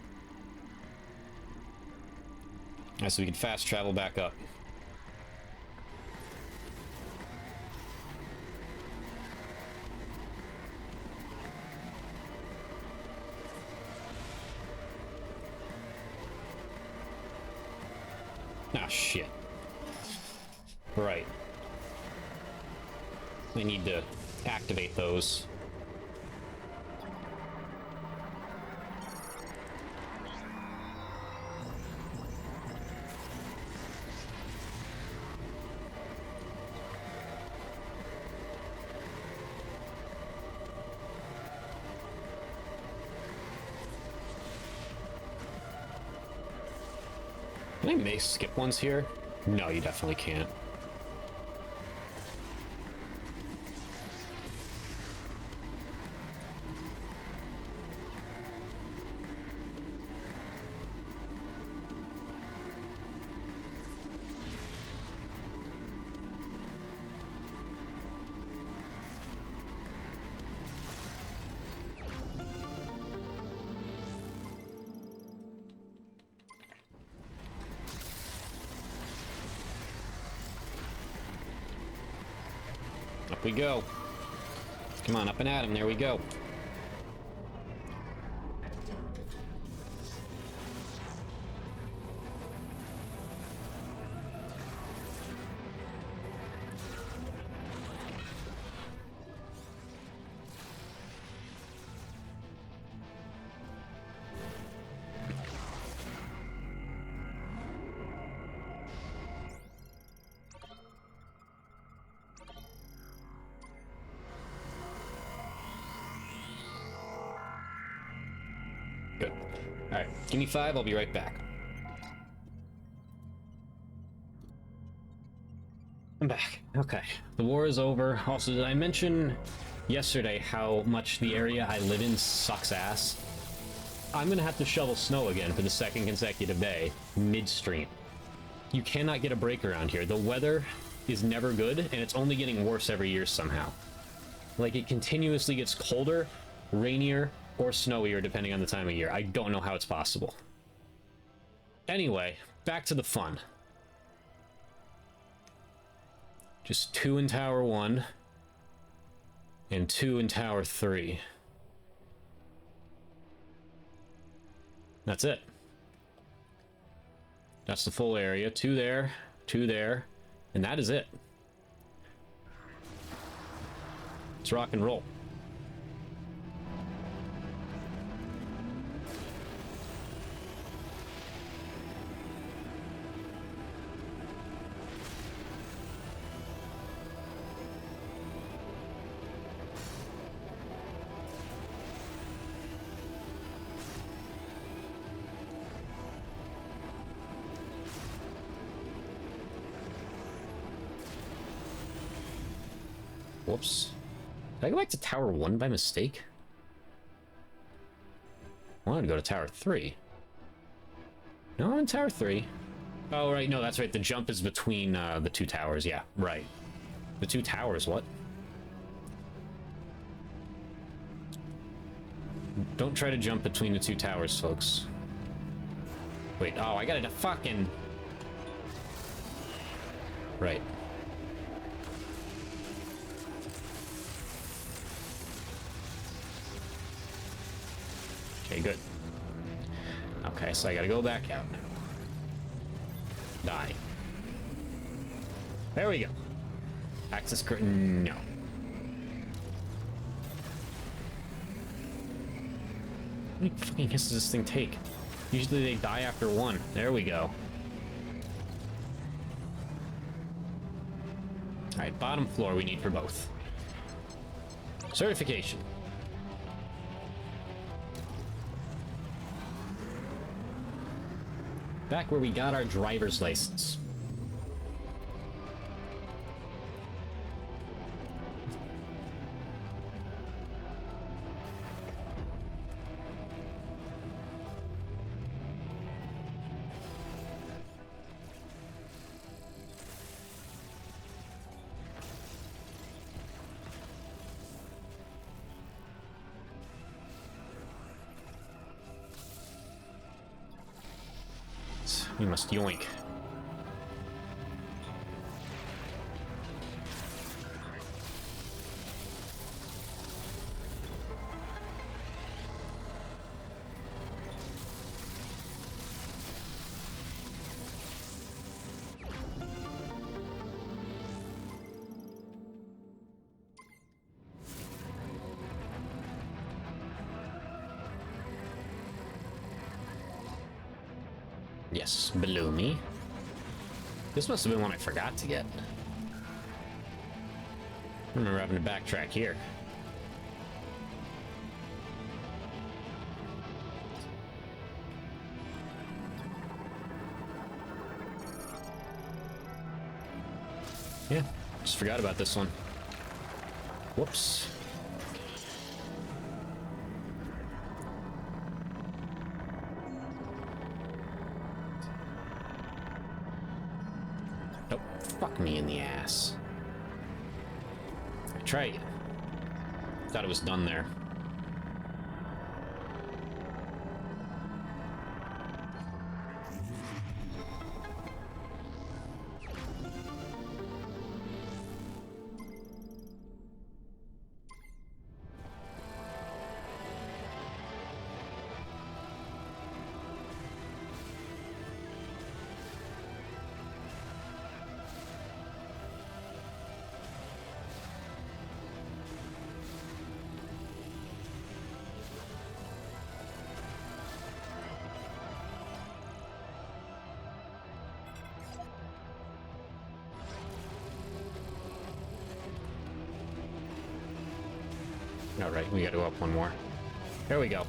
Alright, so we can fast travel back up. Ah, shit. Right. I need to activate those. Can I may skip ones here? No, you definitely can't. Up we go. Come on, up and at him. There we go. Good. Alright, give me 5, I'll be right back. I'm back. Okay. The war is over. Also, did I mention yesterday how much the area I live in sucks ass? I'm gonna have to shovel snow again for the 2nd consecutive day, midstream. You cannot get a break around here. The weather is never good, and it's only getting worse every year somehow. Like, it continuously gets colder, rainier, or snowier depending on the time of year. I don't know how it's possible. Anyway, back to the fun. Just 2 in Tower 1 and 2 in Tower 3. That's it. That's the full area. 2 there, 2 there, and that is it. Let's rock and roll. Whoops. Did I go back to Tower 1 by mistake? I wanted to go to Tower 3. No, I'm in Tower 3. Oh, right. No, that's right. The jump is between the 2 towers. Yeah, right. The 2 towers, what? Don't try to jump between the 2 towers, folks. Wait, oh, I gotta fucking... Right. Okay, good. Okay, so I gotta go back out now. Die. There we go. Access curtain, no. How many fucking hits does this thing take? Usually they die after 1. There we go. Alright, bottom floor we need for both. Certification. Back where we got our driver's license. We must yoink. Yes, below me. This must have been one I forgot to get. I remember having to backtrack here. Yeah, just forgot about this one. Whoops. Oh, fuck me in the ass. Try it. Thought it was done there. Alright, we gotta go up one more. There we go.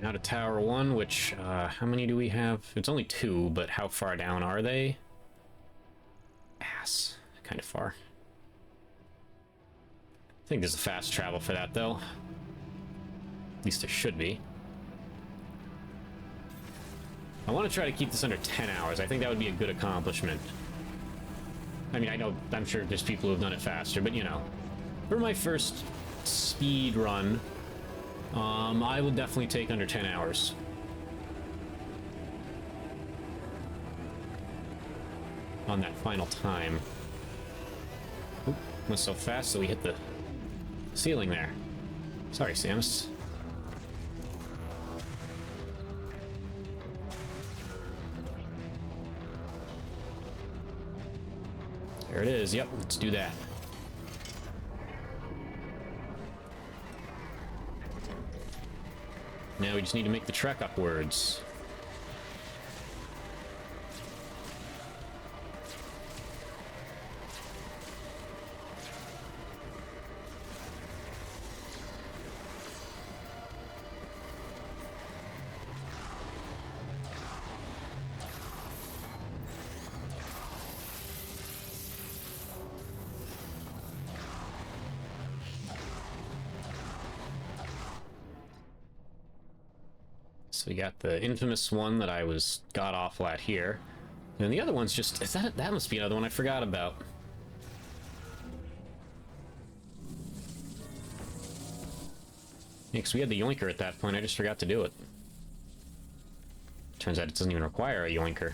Now to Tower 1, which, how many do we have? It's only 2, but how far down are they? Ass. Kind of far. I think there's a fast travel for that, though. At least there should be. I want to try to keep this under 10 hours. I think that would be a good accomplishment. I mean, I'm sure there's people who have done it faster, but, you know. For my first speed run, I will definitely take under 10 hours. On that final time. Oop, went so fast that we hit the ceiling there. Sorry, Samus. There it is. Yep, let's do that. Now we just need to make the trek upwards. So we got the infamous one that I was god-awful at here. And the other one's just... that must be another one I forgot about. Yeah, because we had the yoinker at that point, I just forgot to do it. Turns out it doesn't even require a yoinker.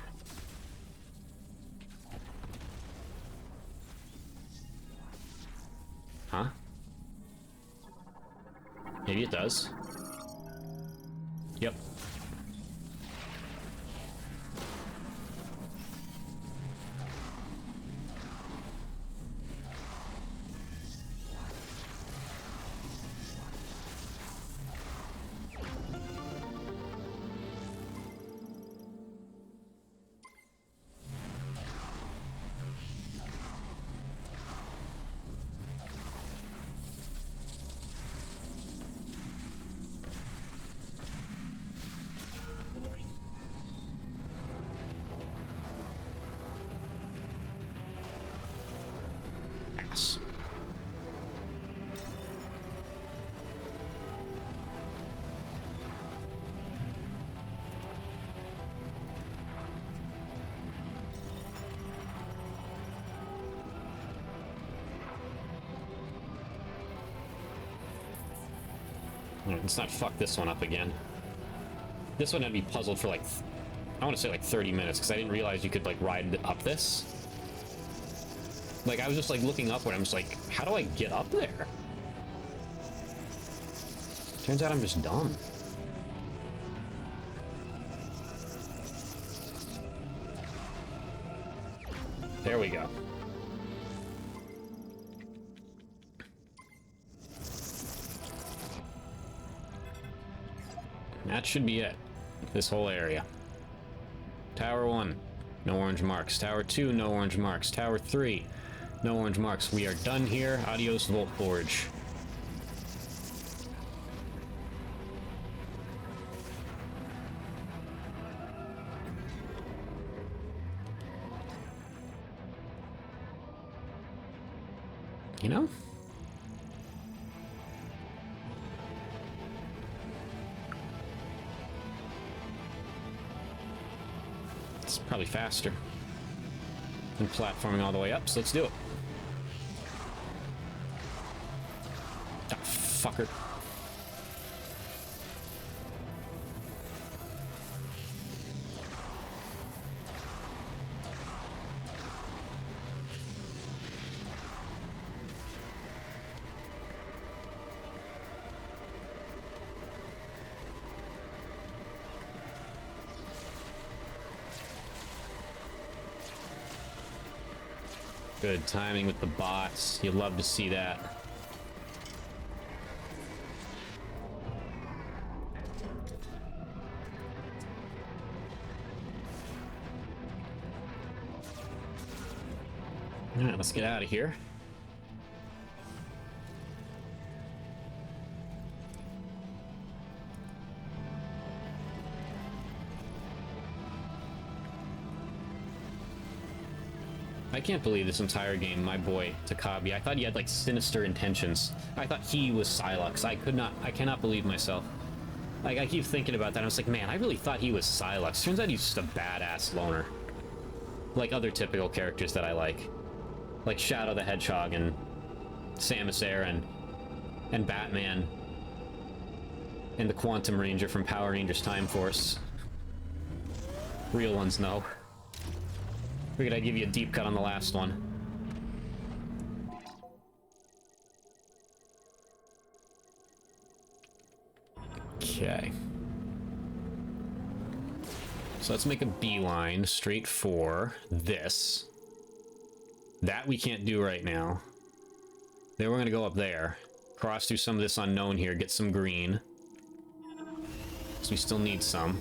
Huh? Maybe it does. Yep. Let's not fuck this one up again. This one had me puzzled for like, I want to say like 30 minutes, because I didn't realize you could like ride up this. Like, I was just, like, looking upward. I'm just like, how do I get up there? Turns out I'm just dumb. There we go. That should be it. This whole area. Tower 1, no orange marks. Tower 2, no orange marks. Tower 3, no orange marks. We are done here. Adios, Volt Forge. You know? It's probably faster than platforming all the way up, so let's do it. Ah, fucker. Good timing with the bots. You love to see that. All right, let's get out of here. I can't believe this entire game, my boy, Takabi. I thought he had, like, sinister intentions. I thought he was Psylocke. I cannot believe myself. Like, I keep thinking about that. I was like, man, I really thought he was Psylocke. Turns out he's just a badass loner. Like other typical characters that I like. Like Shadow the Hedgehog and Samus Aran and Batman. And the Quantum Ranger from Power Rangers Time Force. Real ones, no. Figured I'd give you a deep cut on the last one. Okay. So let's make a beeline straight for this. That we can't do right now. Then we're gonna go up there. Cross through some of this unknown here, get some green. So we still need some.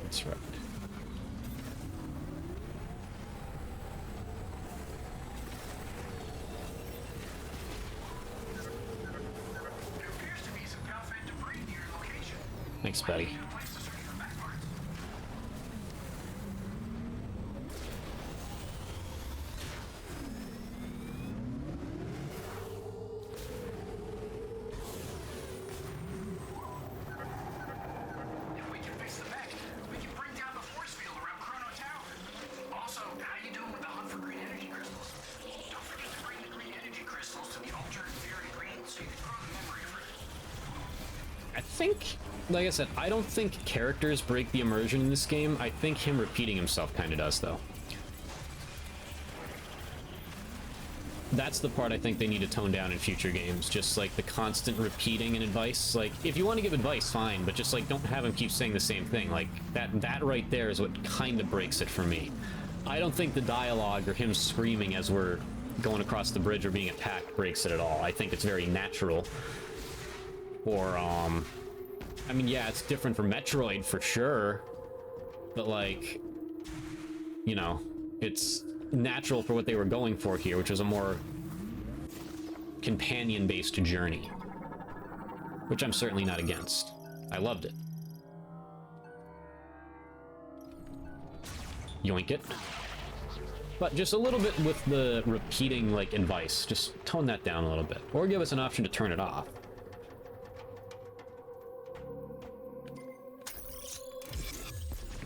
That's right. There appears to be some Palfan debris near your location. Thanks, buddy. Need a place to search for back parts. If we can fix the mech, we can bring down the force field around Chrono Tower. Also, how you doing with the hunt for green energy crystals? Don't forget to bring the green energy crystals to the altered fairy green so you can throw the memory for it. I think, like I said, I don't think characters break the immersion in this game. I think him repeating himself kind of does, though. That's the part I think they need to tone down in future games. Just, like, the constant repeating and advice. Like, if you want to give advice, fine, but just, like, don't have him keep saying the same thing. Like, that right there is what kind of breaks it for me. I don't think the dialogue or him screaming as we're going across the bridge or being attacked breaks it at all. I think it's very natural. Or, I mean, yeah, it's different for Metroid for sure, but, like, you know, it's natural for what they were going for here, which was a more companion-based journey, which I'm certainly not against. I loved it. Yoink it. But just a little bit with the repeating, like, advice. Just tone that down a little bit. Or give us an option to turn it off.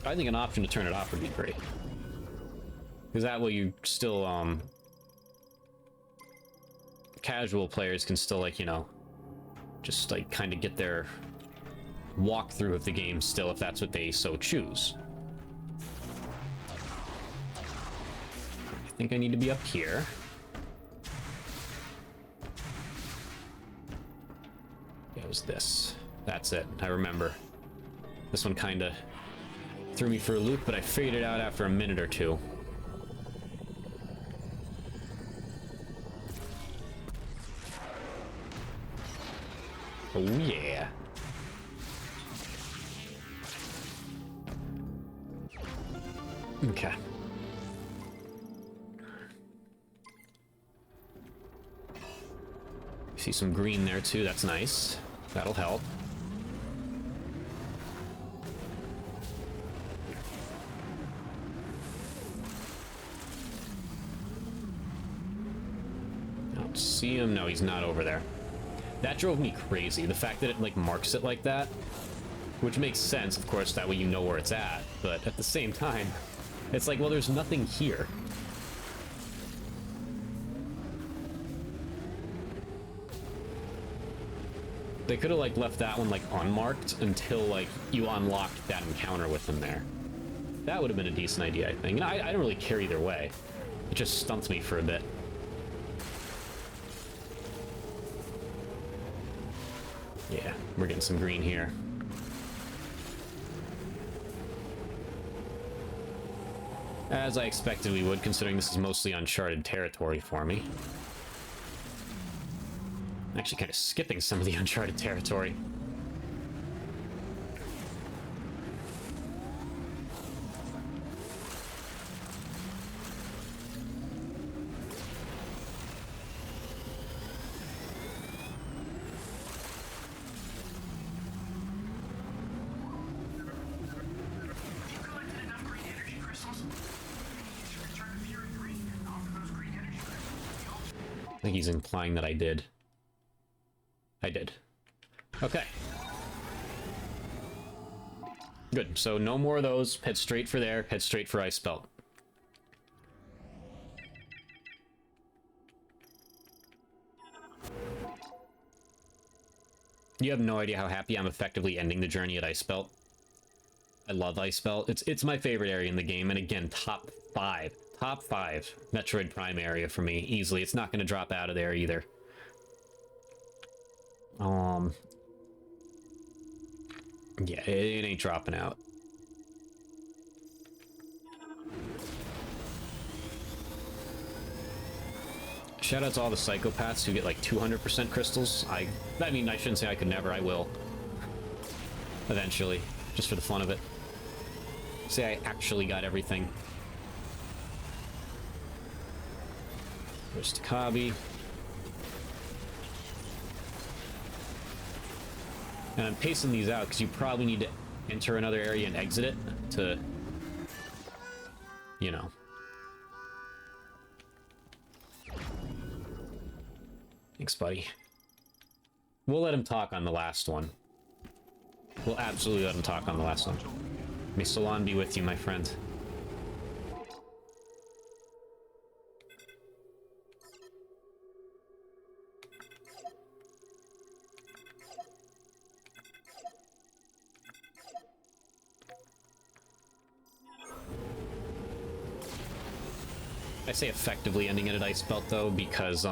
I think an option to turn it off would be great. Because that way you still, casual players can still, like, you know, just, like, kind of get their walkthrough of the game still, if that's what they so choose. I think I need to be up here. It was this. That's it. I remember. This one kind of threw me for a loop, but I figured it out after a minute or two. Oh yeah. Okay. See some green there too, that's nice. That'll help. I don't see him. No, he's not over there. That drove me crazy. The fact that it, like, marks it like that, which makes sense, of course, that way you know where it's at, but at the same time, it's like, well, there's nothing here. They could have, like, left that one, like, unmarked until, like, you unlocked that encounter with them there. That would have been a decent idea, I think. And I don't really care either way. It just stumped me for a bit. Yeah, we're getting some green here. As I expected we would, considering this is mostly uncharted territory for me. I'm actually kind of skipping some of the uncharted territory. I think he's implying that I did. I did. Okay. Good. So no more of those. Head straight for there. Head straight for Ice Belt. You have no idea how happy I'm effectively ending the journey at Ice Belt. I love Ice Belt. It's my favorite area in the game, and again, top 5 Metroid Prime area for me, easily. It's not going to drop out of there either. Yeah, it ain't dropping out. Shout out to all the psychopaths who get like 200% crystals. I mean, I shouldn't say I could never, I will. Eventually, just for the fun of it. Say I actually got everything. There's Takabi. And I'm pacing these out because you probably need to enter another area and exit it to, you know. Thanks, buddy. We'll let him talk on the last one. We'll absolutely let him talk on the last one. May Solon be with you, my friend. I say effectively ending it at Ice Belt, though, because,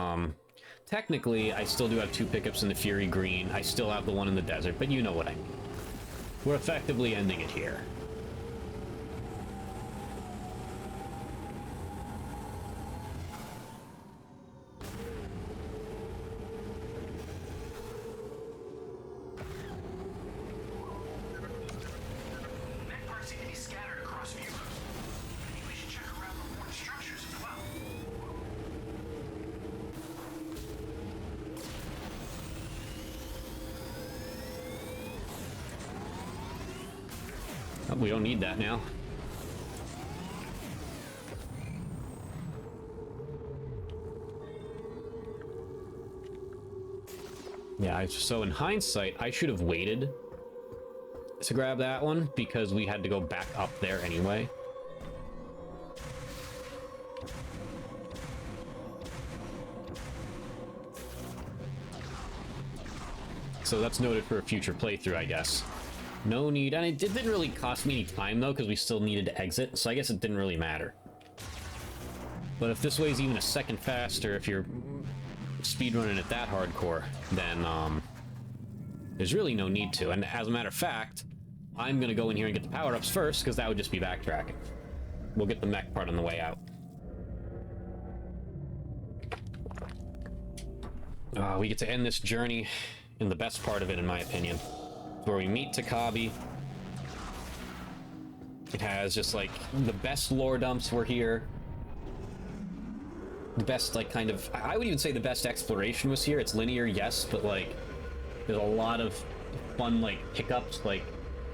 technically, I still do have 2 pickups in the Fury Green. I still have the one in the desert, but you know what I mean. We're effectively ending it here. We don't need that now. Yeah, so in hindsight, I should have waited to grab that one because we had to go back up there anyway. So that's noted for a future playthrough, I guess. No need, and it didn't really cost me any time though, because we still needed to exit, so I guess it didn't really matter. But if this way's even a second faster, if you're speedrunning it that hardcore, then there's really no need to. And as a matter of fact, I'm gonna go in here and get the power-ups first, because that would just be backtracking. We'll get the mech part on the way out. We get to end this journey in the best part of it, in my opinion, where we meet Takabi. It has just like the best lore dumps were here. The best, like, kind of, I would even say the best exploration was here. It's linear, yes, but like there's a lot of fun like pickups, like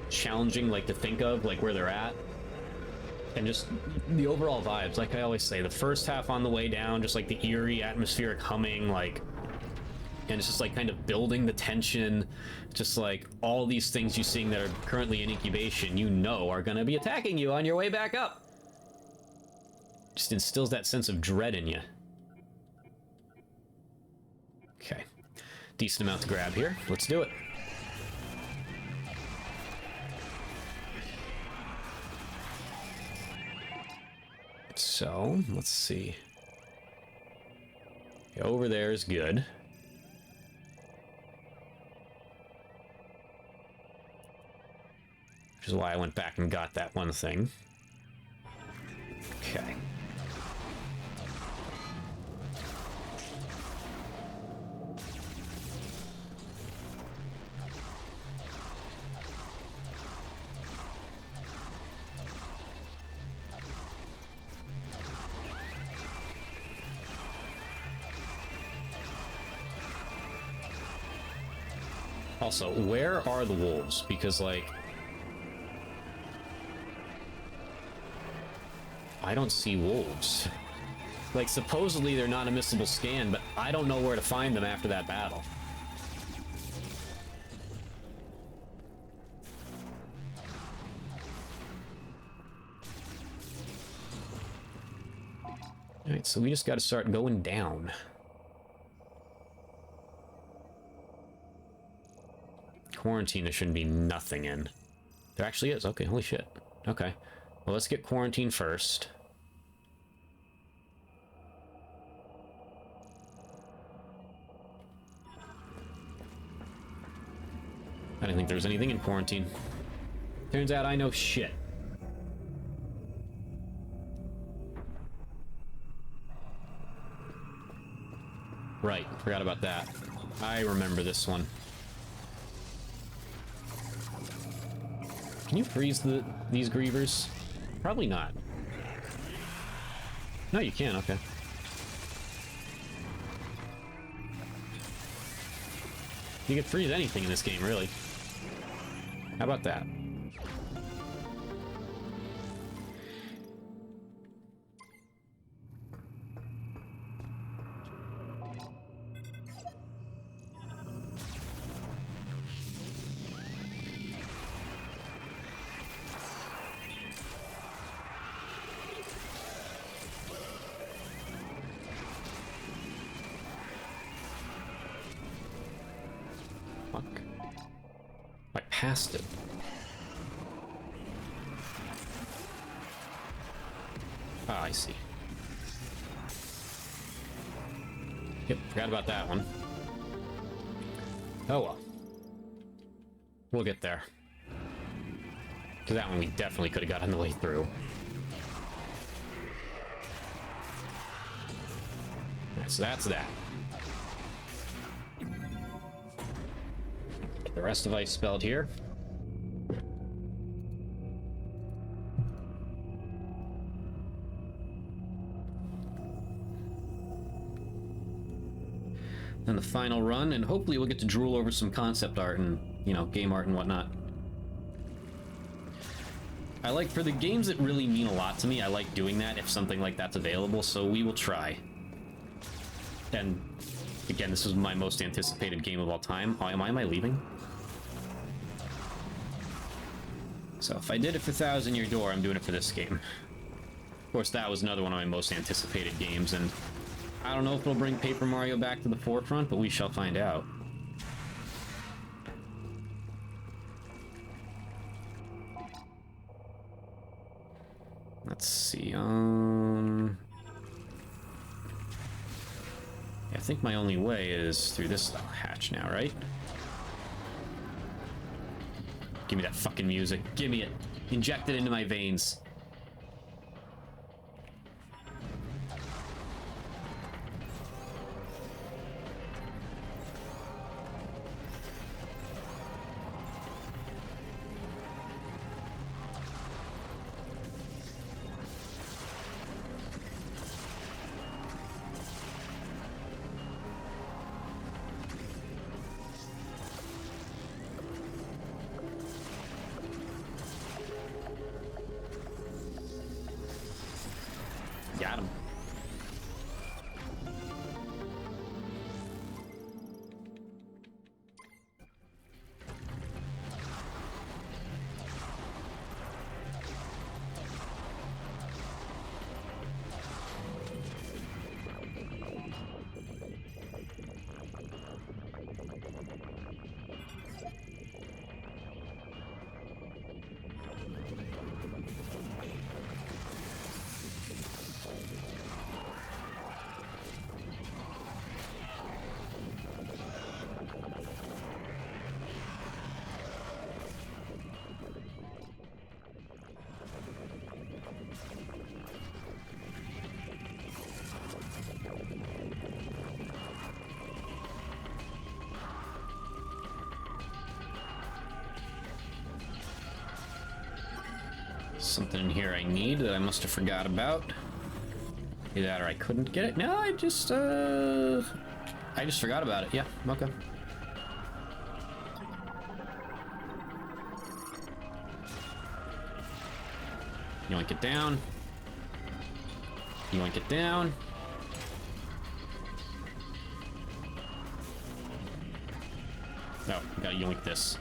challenging, like to think of, like where they're at, and just the overall vibes. Like I always say, the first half on the way down, just like the eerie atmospheric humming, like, and it's just like kind of building the tension, just like all these things you're seeing that are currently in incubation, you know, are gonna be attacking you on your way back up. Just instills that sense of dread in you. Okay, decent amount to grab here. Let's do it. So let's see. Okay, over there is good. Which is why I went back and got that one thing. Okay. Also, where are the wolves? Because, like, I don't see wolves. Like, supposedly they're not a missable scan, but I don't know where to find them after that battle. Alright, so we just gotta start going down. Quarantine, there shouldn't be nothing in. There actually is. Okay, holy shit. Okay. Well, let's get quarantine first. I didn't think there was anything in quarantine. Turns out I know shit. Right, forgot about that. I remember this one. Can you freeze these grievers? Probably not. No, you can, okay. You can freeze anything in this game, really. How about that? Past it. Ah, I see. Yep, forgot about that one. Oh well. We'll get there. To that one we definitely could have got on the way through. Alright, so that's that. The rest of ice spelled here. Then the final run, and hopefully we'll get to drool over some concept art and, you know, game art and whatnot. I like, for the games that really mean a lot to me, I like doing that if something like that's available, so we will try. And Again, this is my most anticipated game of all time. Oh, am I leaving? So if I did it for Thousand Year Door, I'm doing it for this game. Of course, that was another one of my most anticipated games, and I don't know if it'll bring Paper Mario back to the forefront, but we shall find out. Let's see, I think my only way is through this hatch now, right? Give me that fucking music. Give me it. Inject it into my veins. Got him. Something in here I need that I must have forgot about. Either that or I couldn't get it. No, I just forgot about it. Yeah, okay. Yoink it down. Yoink it down. Oh, gotta yoink this.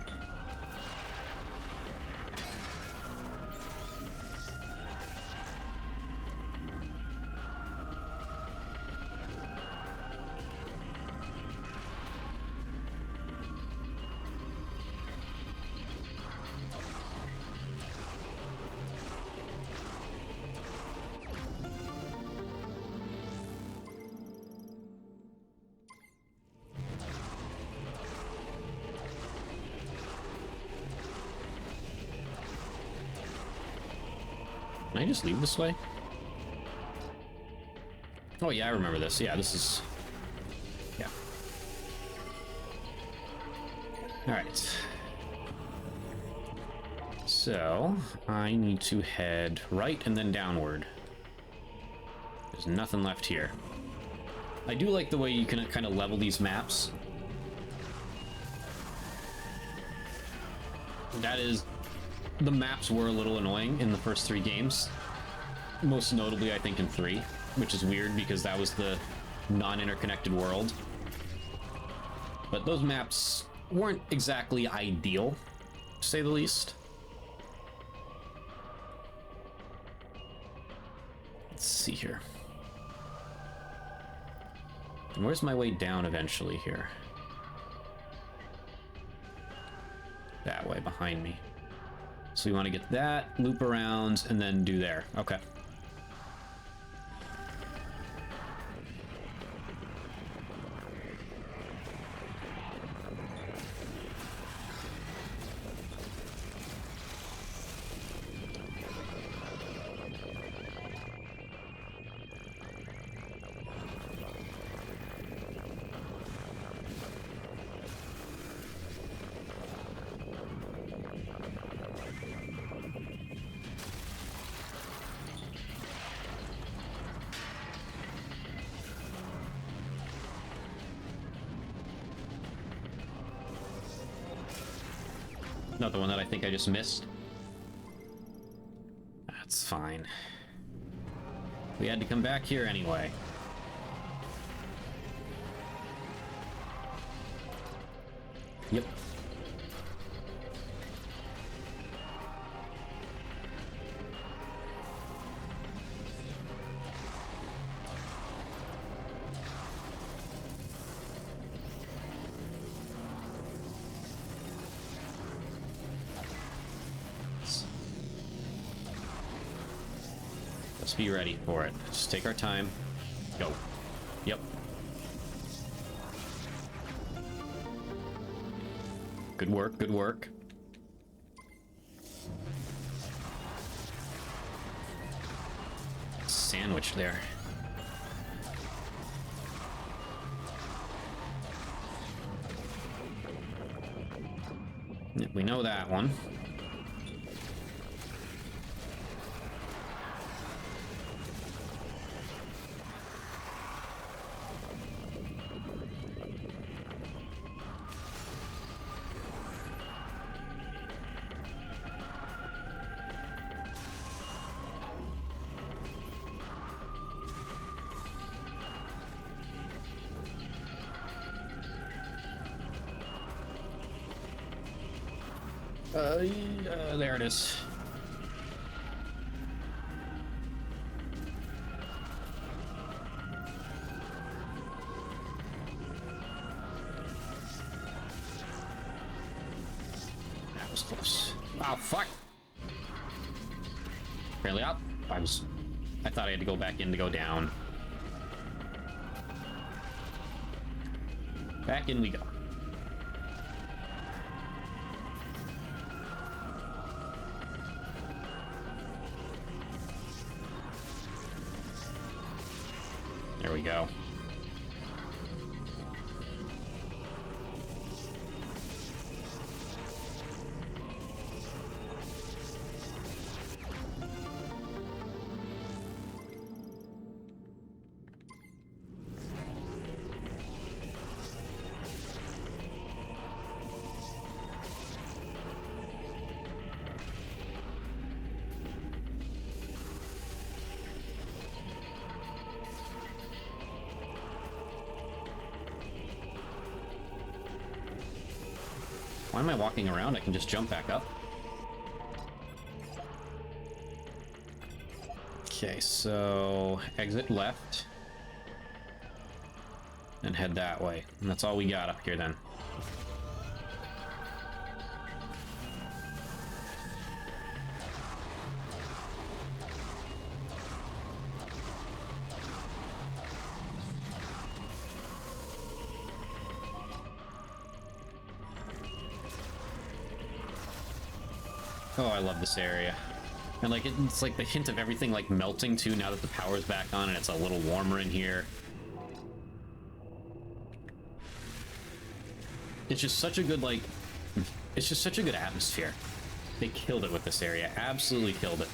Can I just leave this way? Oh yeah, I remember this. Yeah, this is... Yeah. Alright. So, I need to head right and then downward. There's nothing left here. I do like the way you can kind of level these maps. That is... The maps were a little annoying in the first 3 games. Most notably, I think, in 3, which is weird because that was the non-interconnected world. But those maps weren't exactly ideal, to say the least. Let's see here. And where's my way down eventually here? That way, behind me. So we want to get that, loop around, and then do there. Okay. Not the one that I think I just missed. That's fine. We had to come back here anyway. Yep. Let's be ready for it. Just take our time. Go. Yep. Good work, good work. Sandwich there. We know that one. There it is. That was close. Oh, fuck! Fairly up. I thought I had to go back in to go down. Back in we go. There we go. Why am I walking around? I can just jump back up. Okay, so exit left and head that way. And that's all we got up here then. Oh, I love this area. And like it's like the hint of everything like melting too now that the power's back on and it's a little warmer in here. It's just such a good like it's just such a good atmosphere. They killed it with this area. Absolutely killed it.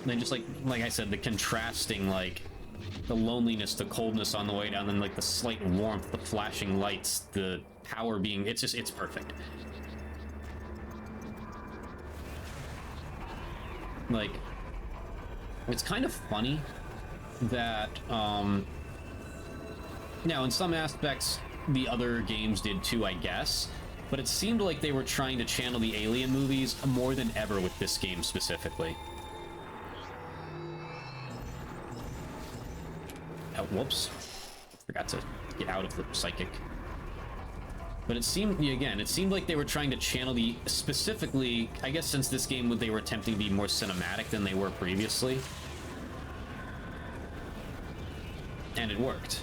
And then just like I said, the contrasting like the loneliness, the coldness on the way down, then like the slight warmth, the flashing lights, the power being it's perfect. Like, it's kind of funny that, now in some aspects, the other games did too, I guess, but it seemed like they were trying to channel the Alien movies more than ever with this game specifically. Oh, whoops. Forgot to get out of the psychic. But it seemed, again, it seemed like they were trying to channel the, specifically, I guess since this game they were attempting to be more cinematic than they were previously. And it worked.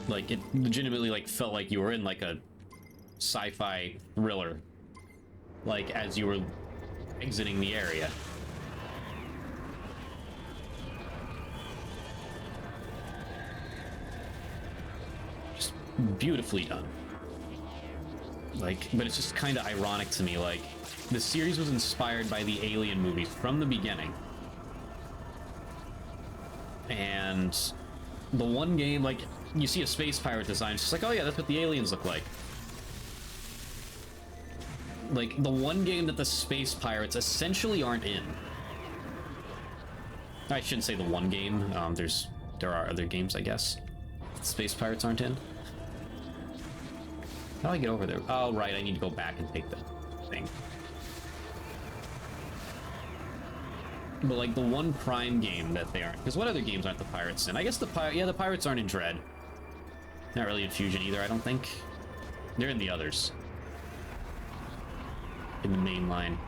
Like, it legitimately, like, felt like you were in, like, a sci-fi thriller. Like, as you were exiting the area. Just beautifully done. Like, but it's just kind of ironic to me, like, the series was inspired by the Alien movies from the beginning. And the one game, like, you see a space pirate design, it's just like, oh yeah, that's what the aliens look like. Like, the one game that the Space Pirates essentially aren't in. I shouldn't say the one game. There are other games, I guess. Space Pirates aren't in. How do I get over there? Oh, right, I need to go back and take the thing. But, like, the one Prime game that they aren't... Because what other games aren't the Pirates in? I guess the Pirates aren't in Dread. Not really in Fusion either, I don't think. They're in the others. In the main line.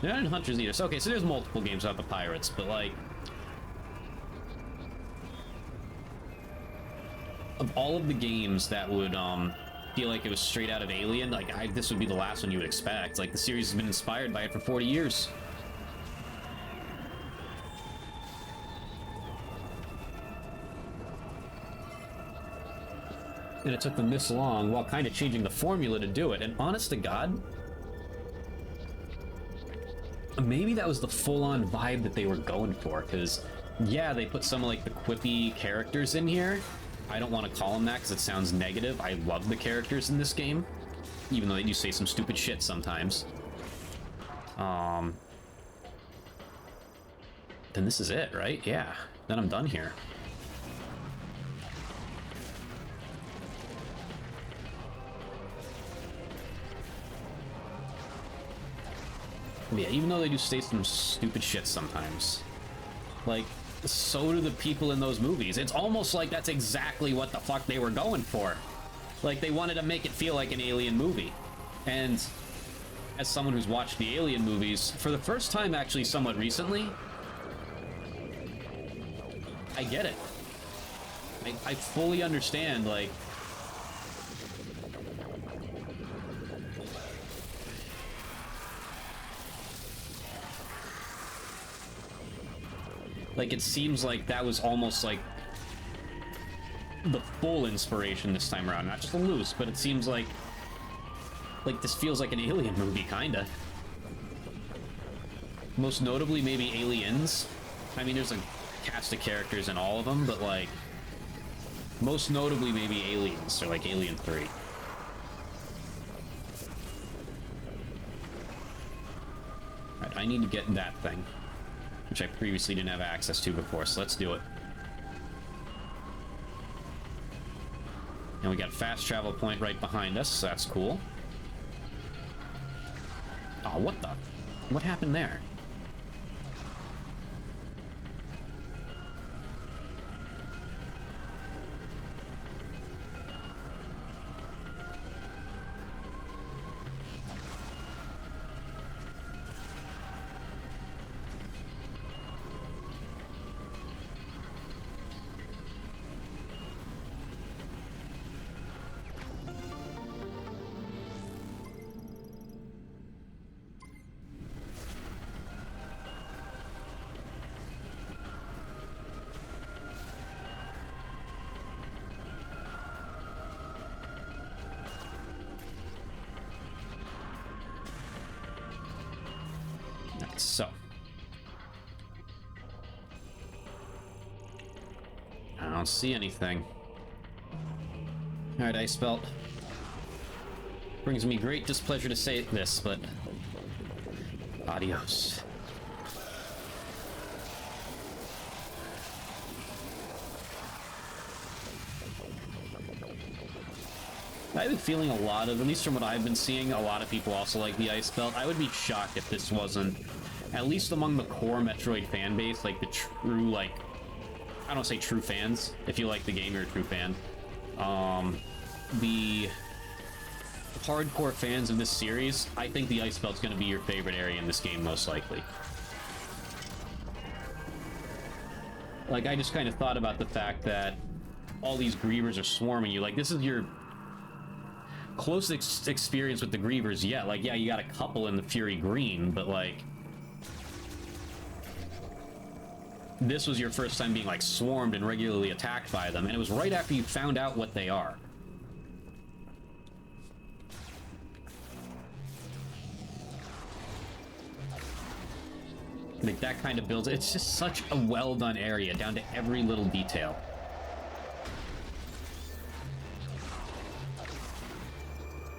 They're not in Hunters either. So, okay, so there's multiple games about the Pirates, but, like... Of all of the games that would, feel like it was straight out of Alien, like, this would be the last one you would expect. Like, the series has been inspired by it for 40 years. And it took them this long while kind of changing the formula to do it. And honest to God, maybe that was the full-on vibe that they were going for. Because, yeah, they put some of, like, the quippy characters in here. I don't want to call them that because it sounds negative. I love the characters in this game, even though they do say some stupid shit sometimes. Then this is it, right? Yeah. Then I'm done here. Yeah, even though they do say some stupid shit sometimes. Like, so do the people in those movies. It's almost like that's exactly what the fuck they were going for. Like, they wanted to make it feel like an Alien movie. And as someone who's watched the Alien movies, for the first time actually somewhat recently, I get it. I fully understand, like... Like, it seems like that was almost like the full inspiration this time around. Not just a loose, but it seems like this feels like an Alien movie, kinda. Most notably, maybe Aliens. I mean, there's a cast of characters in all of them, but, like, most notably, maybe Aliens, or, like, Alien 3. Alright, I need to get that thing, which I previously didn't have access to before, so let's do it. And we got a fast travel point right behind us, so that's cool. Oh, what the? What happened there? So, I don't see anything. Alright, Ice Belt. Brings me great displeasure to say this, but adios. I have a feeling a lot of, at least from what I've been seeing, a lot of people also like the Ice Belt. I would be shocked if this wasn't, at least among the core Metroid fan base, like the true, like, I don't say true fans. If you like the game, you're a true fan. The hardcore fans of this series, I think the Ice Belt's going to be your favorite area in this game, most likely. Like, I just kind of thought about the fact that all these Grievers are swarming you. Like, this is your closest experience with the Grievers yet. Like, yeah, you got a couple in the Fury Green, but, like, this was your first time being, like, swarmed and regularly attacked by them, and it was right after you found out what they are. Like, that kind of builds, it's just such a well-done area, down to every little detail.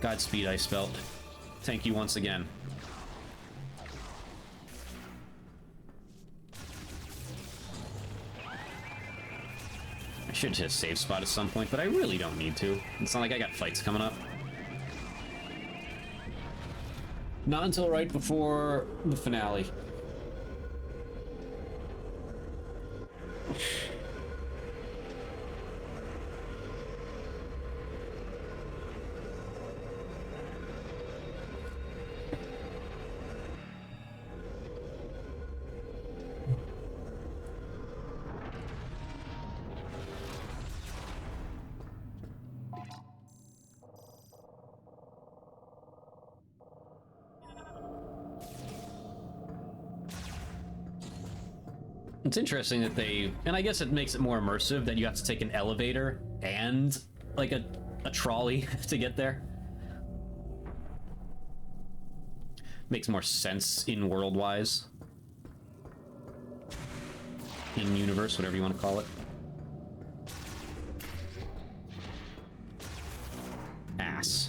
Godspeed, Ice Belt. Thank you once again. I should just save spot at some point, but I really don't need to. It's not like I got fights coming up. Not until right before the finale. It's interesting that they, and I guess it makes it more immersive that you have to take an elevator and like a trolley to get there. Makes more sense in world-wise. In universe, whatever you want to call it. Ass.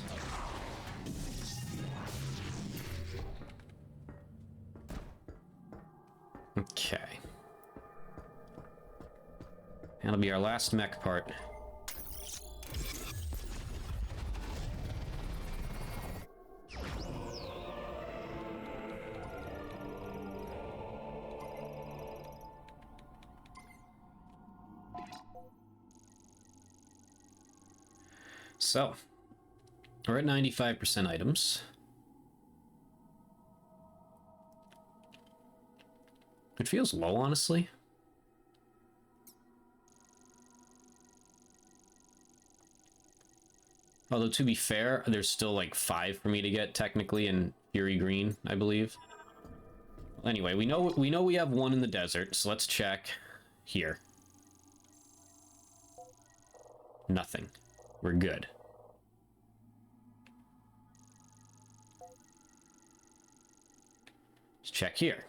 Okay. That'll be our last mech part. So, we're at 95% items. It feels low, honestly. Although, to be fair, there's still like 5 for me to get technically in Fury Green, I believe. Anyway, we know we have 1 in the desert, so let's check here. Nothing. We're good. Let's check here.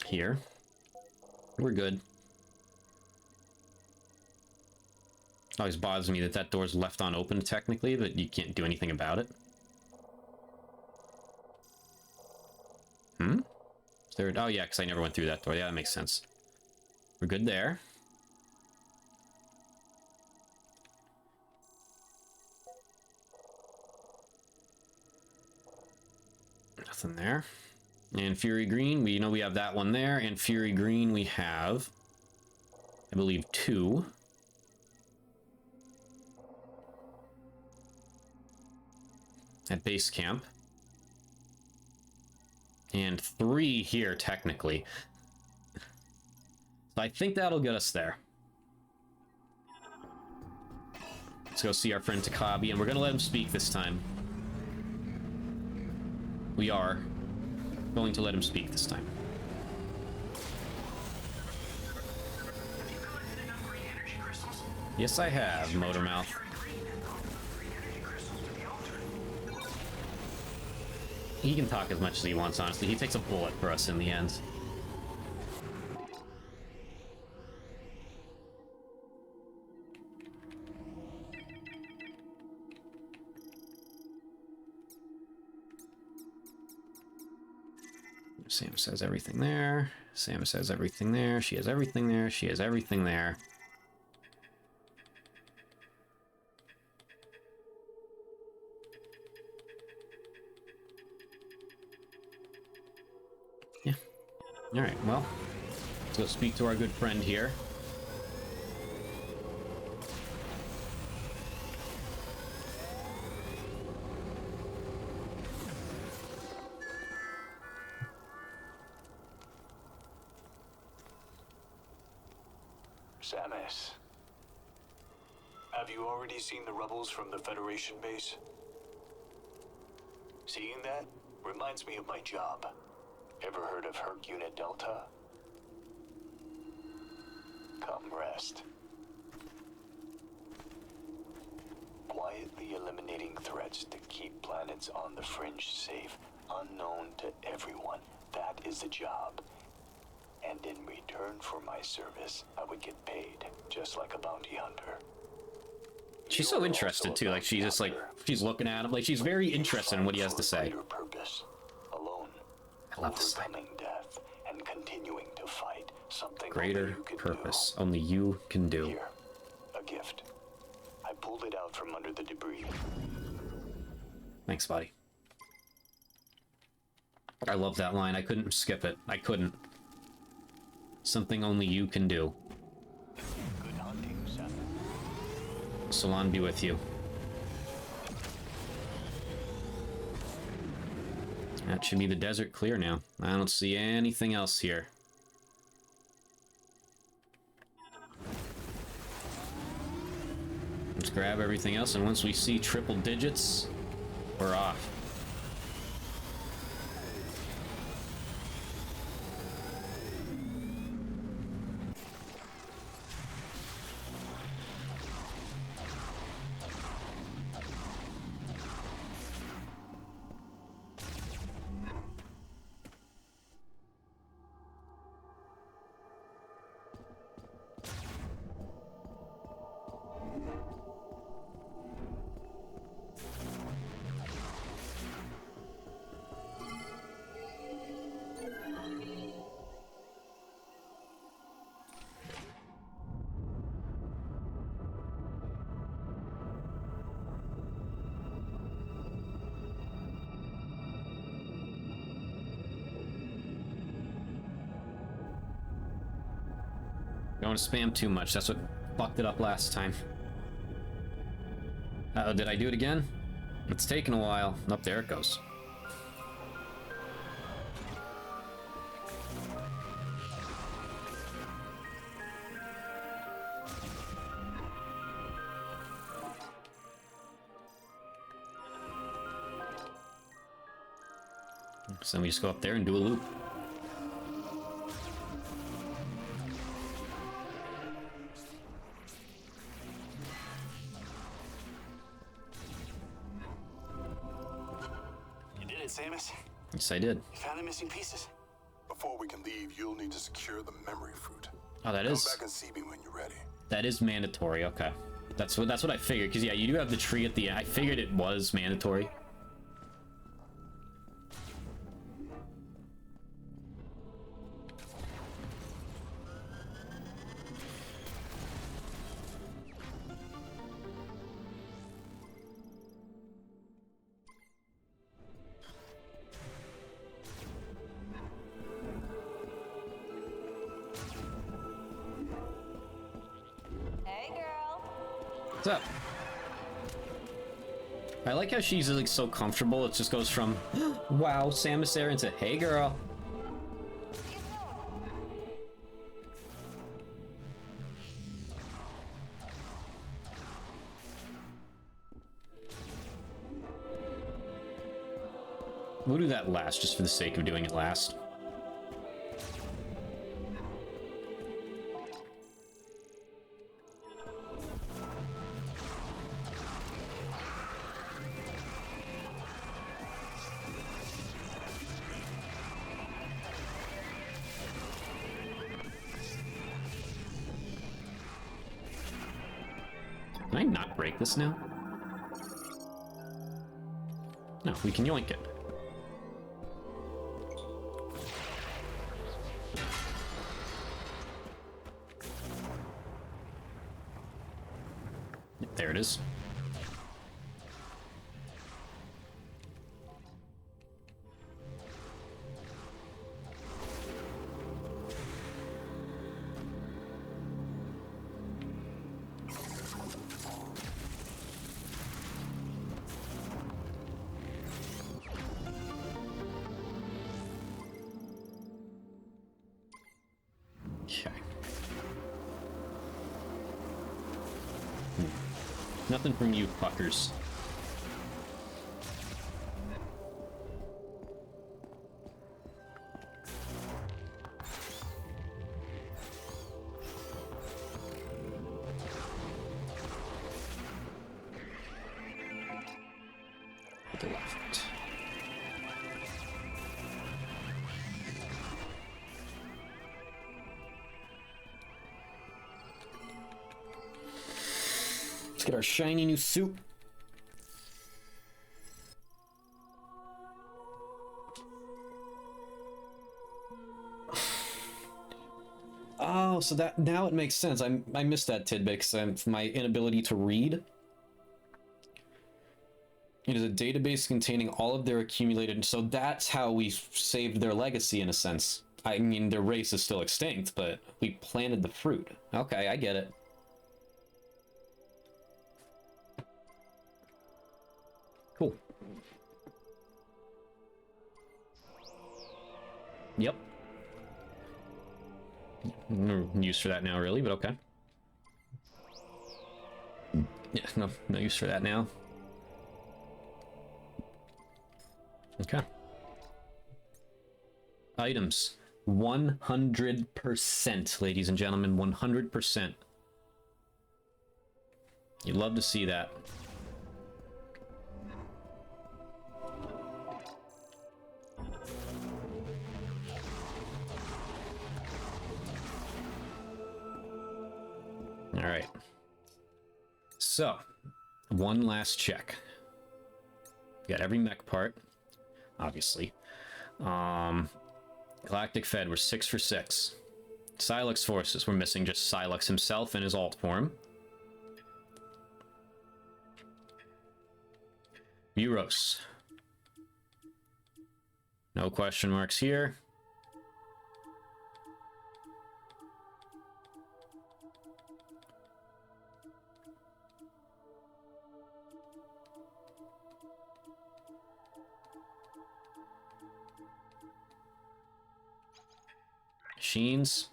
Here. We're good. Always bothers me that that door's left on open technically, but you can't do anything about it. Hmm? Is there... Oh yeah, because I never went through that door. Yeah, that makes sense. We're good there. Nothing there. And Fury Green, we know we have that one there. And Fury Green, we have, I believe, 2. At base camp. And 3 here, technically. So I think that'll get us there. Let's go see our friend Takabi, and we're gonna let him speak this time. We are going to let him speak this time. Have you collected enough green energy crystals? Yes, I have, Motormouth. Green and all the green energy crystals to the altar. He can talk as much as he wants, honestly. He takes a bullet for us in the end. Samus has everything there. Samus has everything there. She has everything there. She has everything there. Yeah. Alright, well. Let's go speak to our good friend here. Samus, have you already seen the rebels from the Federation base? Seeing that reminds me of my job. Ever heard of Herc Unit Delta? Come rest. Quietly eliminating threats to keep planets on the fringe safe unknown to everyone. That is the job. And in return for my service, I would get paid, just like a bounty hunter. She's so interested too, like she's just like, she's looking at him, like she's very interested in what he has to say. Purpose, alone, I love this line. overcoming death and continuing to fight something Greater only you can purpose, only you can do. do. Here, a gift. I pulled it out from under the debris. Thanks, buddy. I love that line. I couldn't skip it. I couldn't. Something only you can do. Good hunting, Sam. Salon be with you. That should be the desert clear now. I don't see anything else here. Let's grab everything else, and once we see triple digits, we're off. Don't want to spam too much. That's what fucked it up last time. Uh-oh, did I do it again? It's taking a while. Up there it goes. So we just go up there and do a loop. Samus, Yes, I did. you found the missing pieces. Before we can leave, you'll need to secure the memory fruit. Oh, that Come is back and see me when you're ready. that is mandatory. Okay, that's what I figured. Because yeah, you do have the tree at the end. I figured it was mandatory. Hey, girl. What's up? I like how she's like so comfortable. It just goes from wow, Samus Aran to hey girl. We'll do that last just for the sake of doing it last. Can I not break this now? No, we can yoink it. There it is. Okay. Nothing from you fuckers. To the left. get our shiny new suit. Oh, so that now it makes sense. I missed that tidbit because my inability to read. It is a database containing all of their accumulated. So that's how we saved their legacy in a sense. I mean, their race is still extinct, but we planted the fruit. Okay, I get it. Cool. Yep. No use for that now, really, but okay. Yeah, no use for that now. Okay. Items. 100%, ladies and gentlemen. 100%. You'd love to see that. All right. So, one last check. Got every mech part, obviously. Galactic Fed, we're 6 for 6. Silex forces, we're missing just Silex himself in his alt form. Euros. No question marks here. Machines.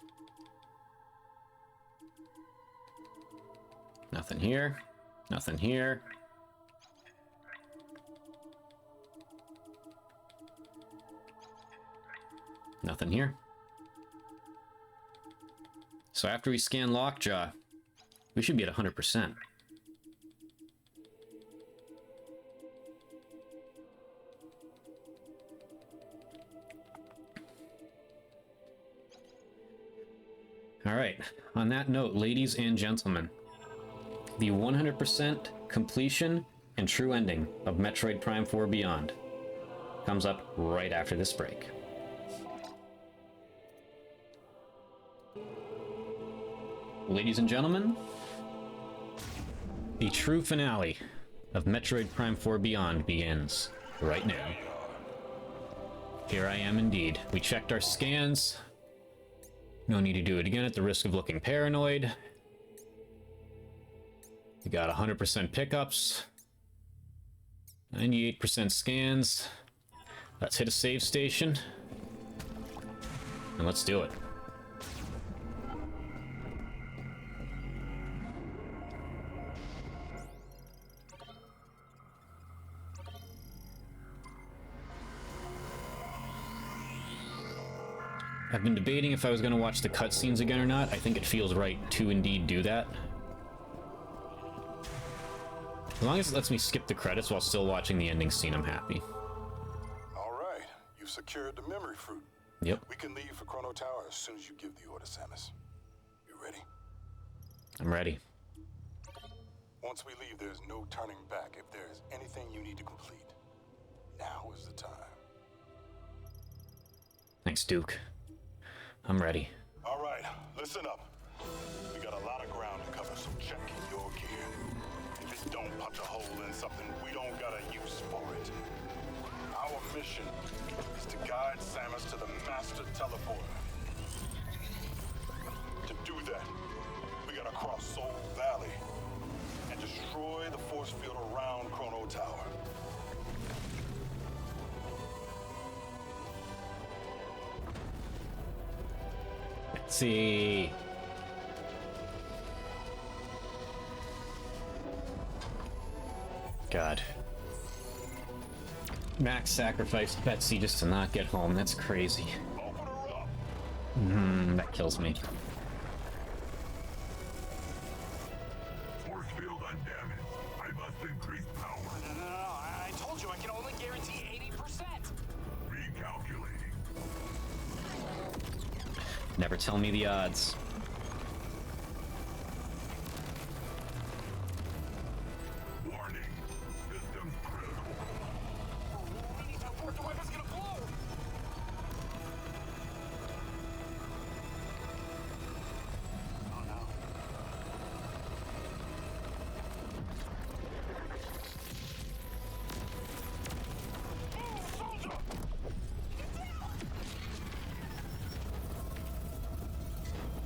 Nothing here. Nothing here. Nothing here. So after we scan Lockjaw, we should be at 100%. All right, on that note, ladies and gentlemen, the 100% completion and true ending of Metroid Prime 4 Beyond comes up right after this break. Ladies and gentlemen, the true finale of Metroid Prime 4 Beyond begins right now. Here I am indeed. We checked our scans. No need to do it again at the risk of looking paranoid. We got 100% pickups, 98% scans. Let's hit a save station, and let's do it. I've been debating if I was going to watch the cutscenes again or not. I think it feels right to indeed do that. As long as it lets me skip the credits while still watching the ending scene, I'm happy. All right, you've secured the memory fruit. Yep. We can leave for Chrono Tower as soon as you give the order, Samus. You ready? I'm ready. Once we leave, there's no turning back. If there is anything you need to complete, now is the time. Thanks, Duke. I'm ready. All right, listen up. We got a lot of ground to cover, so check your gear. If it don't punch a hole in something, we don't got a use for it. Our mission is to guide Samus to the master teleporter. To do that, we gotta cross Soul Valley and destroy the force field around Chrono Tower. Let's see. God. Max sacrificed Betsy just to not get home. That's crazy. That kills me. Force field undamaged. I must increase power. No, I told you I can only guarantee 80%. Recalculating. Never tell me the odds.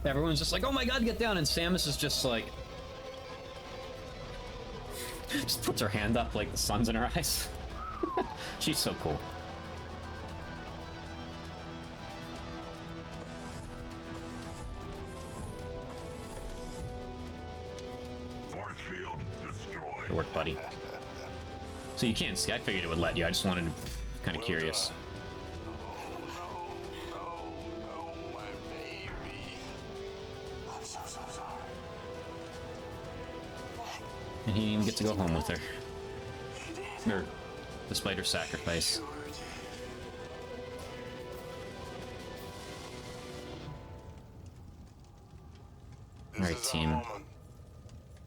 Everyone's just like, oh my god, get down, and Samus is just like... just puts her hand up like the sun's in her eyes. She's so cool. Force field destroyed. Good work, buddy. So you can't see. I figured it would let you. I just wanted to... kind of curious. Oh, my baby. I'm so sorry. And he didn't even get to go home with her. Or, despite her sacrifice. Alright, This is our team. moment.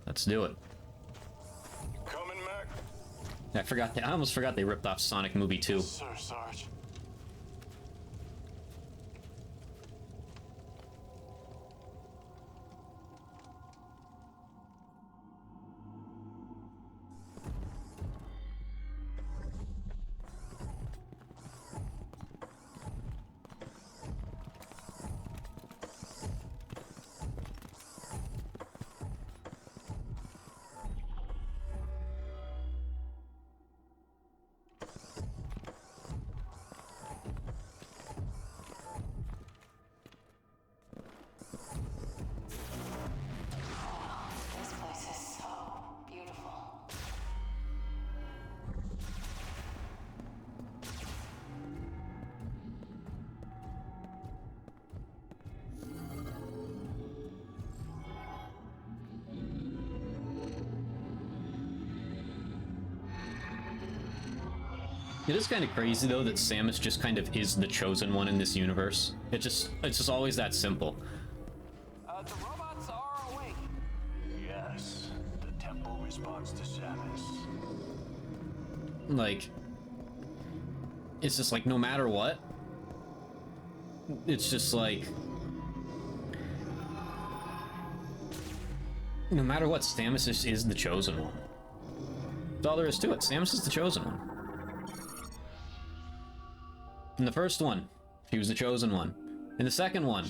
Let's do it. Coming, Mac? I forgot. I almost forgot they ripped off Sonic Movie 2. Sir, Sarge. This place is so beautiful. It is kind of crazy though that Samus just kind of is the chosen one in this universe. It's just always that simple. The robots are awake. Yes, the temple responds to Samus. Like, it's just like no matter what, it's just like no matter what, Samus is the chosen one. That's all there is to it. Samus is the chosen one. In the first one, she was the chosen one. In the second one,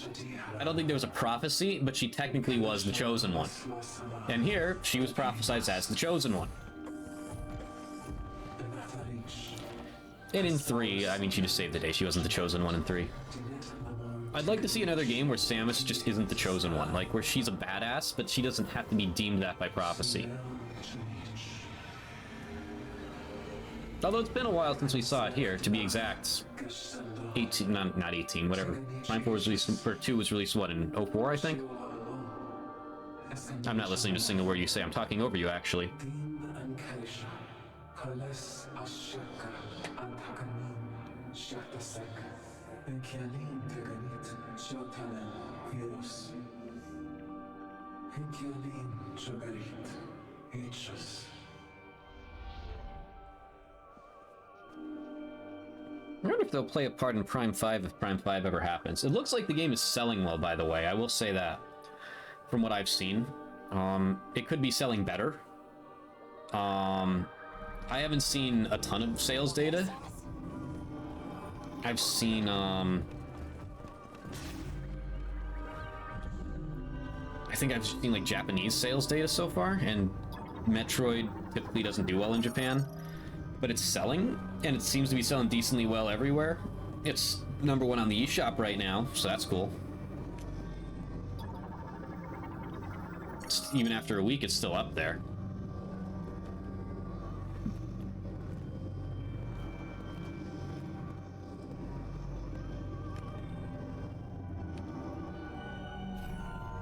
I don't think there was a prophecy, but she technically was the chosen one. And here, she was prophesied as the chosen one. And in 3, I mean, she just saved the day. She wasn't the chosen one in 3. I'd like to see another game where Samus just isn't the chosen one. Like, where she's a badass, but she doesn't have to be deemed that by prophecy. Although it's been a while since we saw it here, to be exact. 18, not 18, whatever. Prime 4 was released, for 2 was released, what, in 04, I think? I'm not listening to a single word you say. I'm talking over you, actually. I wonder if they'll play a part in Prime 5 if Prime 5 ever happens. It looks like the game is selling well, by the way. I will say that. From what I've seen. It could be selling better. I haven't seen a ton of sales data. I've seen, I think I've seen, like, Japanese sales data so far, and Metroid typically doesn't do well in Japan. But it's selling, and it seems to be selling decently well everywhere. It's #1 on the eShop right now, so that's cool. Even after a week, it's still up there.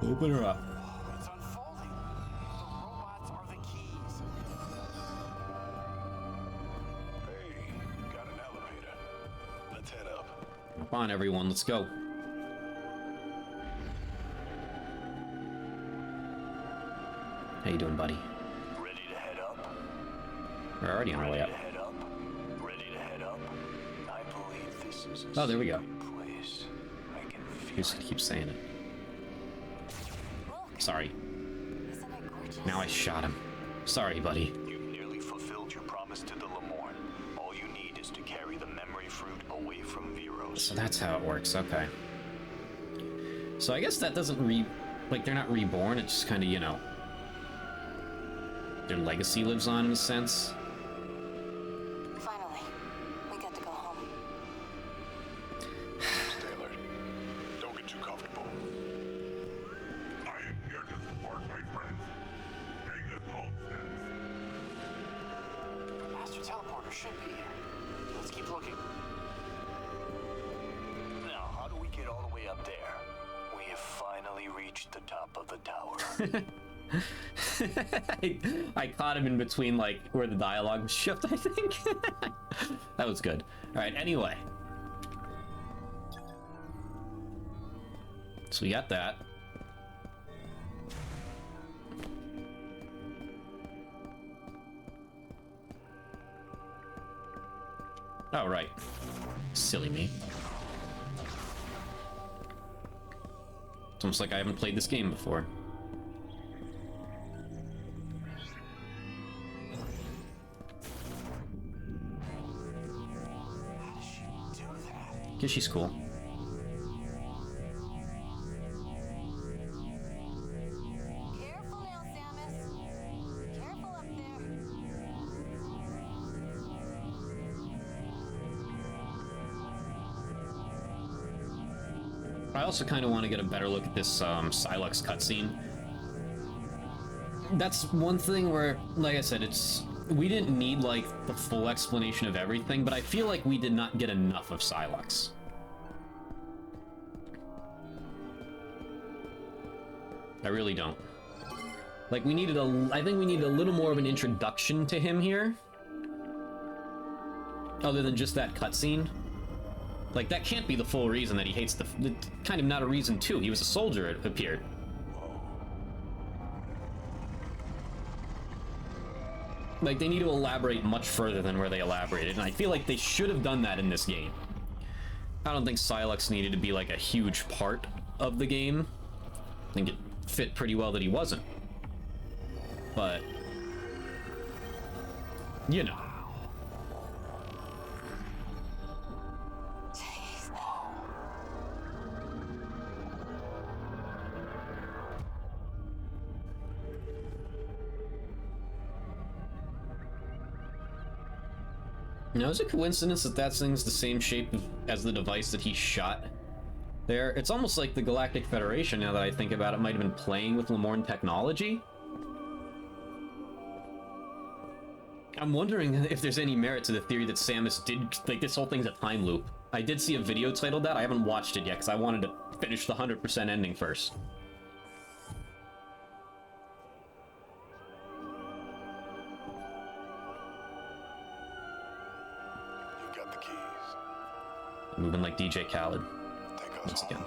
Open her up. It's unfolding. The robots are the keys. Hey, got an elevator. Let's head up. Come on, everyone, let's go. How you doing, buddy? Ready to head up? We're already on our way up. Ready to head up? Ready to head up? I believe this is a Oh, there we go. sacred place. I can feel Just it. keep saying it. Look, Sorry. isn't it gorgeous? Now I shot him. Sorry, buddy. You've nearly fulfilled your promise to the Lemorn. All you need is to carry the memory fruit away from Veros. So that's how it works, okay. So I guess that doesn't like, they're not reborn, it's just kind of, you know, their legacy lives on in a sense. Finally, we get to go home. Taylor, don't get too comfortable. I am here to support my friends. Take this home, The master teleporter should be here. Let's keep looking. Now, how do we get all the way up there? We have finally reached the top of the tower. I caught him in between, like, where the dialogue was shift, I think. That was good. Alright, anyway. So we got that. Oh, right. Silly me. It's almost like I haven't played this game before. Because she's cool. Careful now, Samus. Careful up there. I also kind of want to get a better look at this Silex cutscene. That's one thing where, like I said, we didn't need like the full explanation of everything, but I feel like we did not get enough of Silex. I really don't. Like, I think we needed a little more of an introduction to him here. Other than just that cutscene. Like, that can't be the full reason that he hates kind of not a reason too. He was a soldier, it appeared. Like, they need to elaborate much further than where they elaborated, and I feel like they should have done that in this game. I don't think Silex needed to be, like, a huge part of the game. I think it fit pretty well that he wasn't. But, you know. Jeez. Now, is it a coincidence that that thing's the same shape as the device that he shot there? It's almost like the Galactic Federation, now that I think about it, might have been playing with Lamorne technology. I'm wondering if there's any merit to the theory that Samus did, like, this whole thing's a time loop. I did see a video titled that. I haven't watched it yet because I wanted to finish the 100% ending first. You got the keys. Moving like DJ Khaled. Take us Once home. again.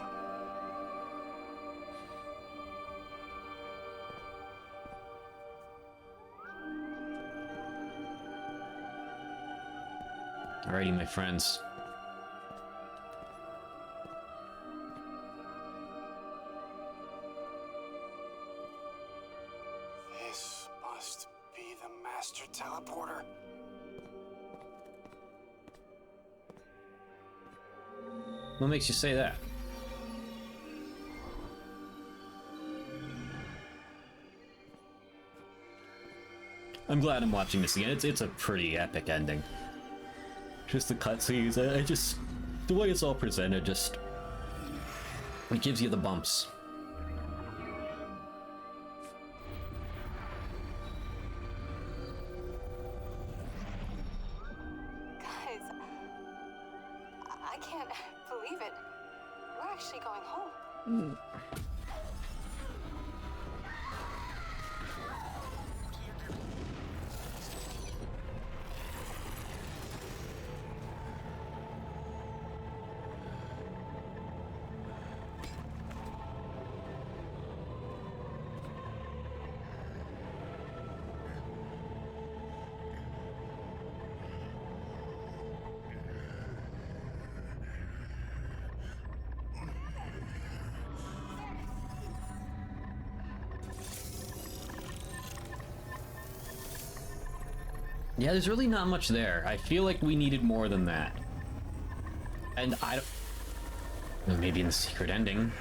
Alrighty, my friends. This must be the master teleporter. What makes you say that? I'm glad I'm watching this again. It's a pretty epic ending. Just the cutscenes, the way it's all presented, it gives you the bumps. Guys, I can't believe it. We're actually going home. Yeah, there's really not much there. I feel like we needed more than that. And I don't... Maybe in the secret ending.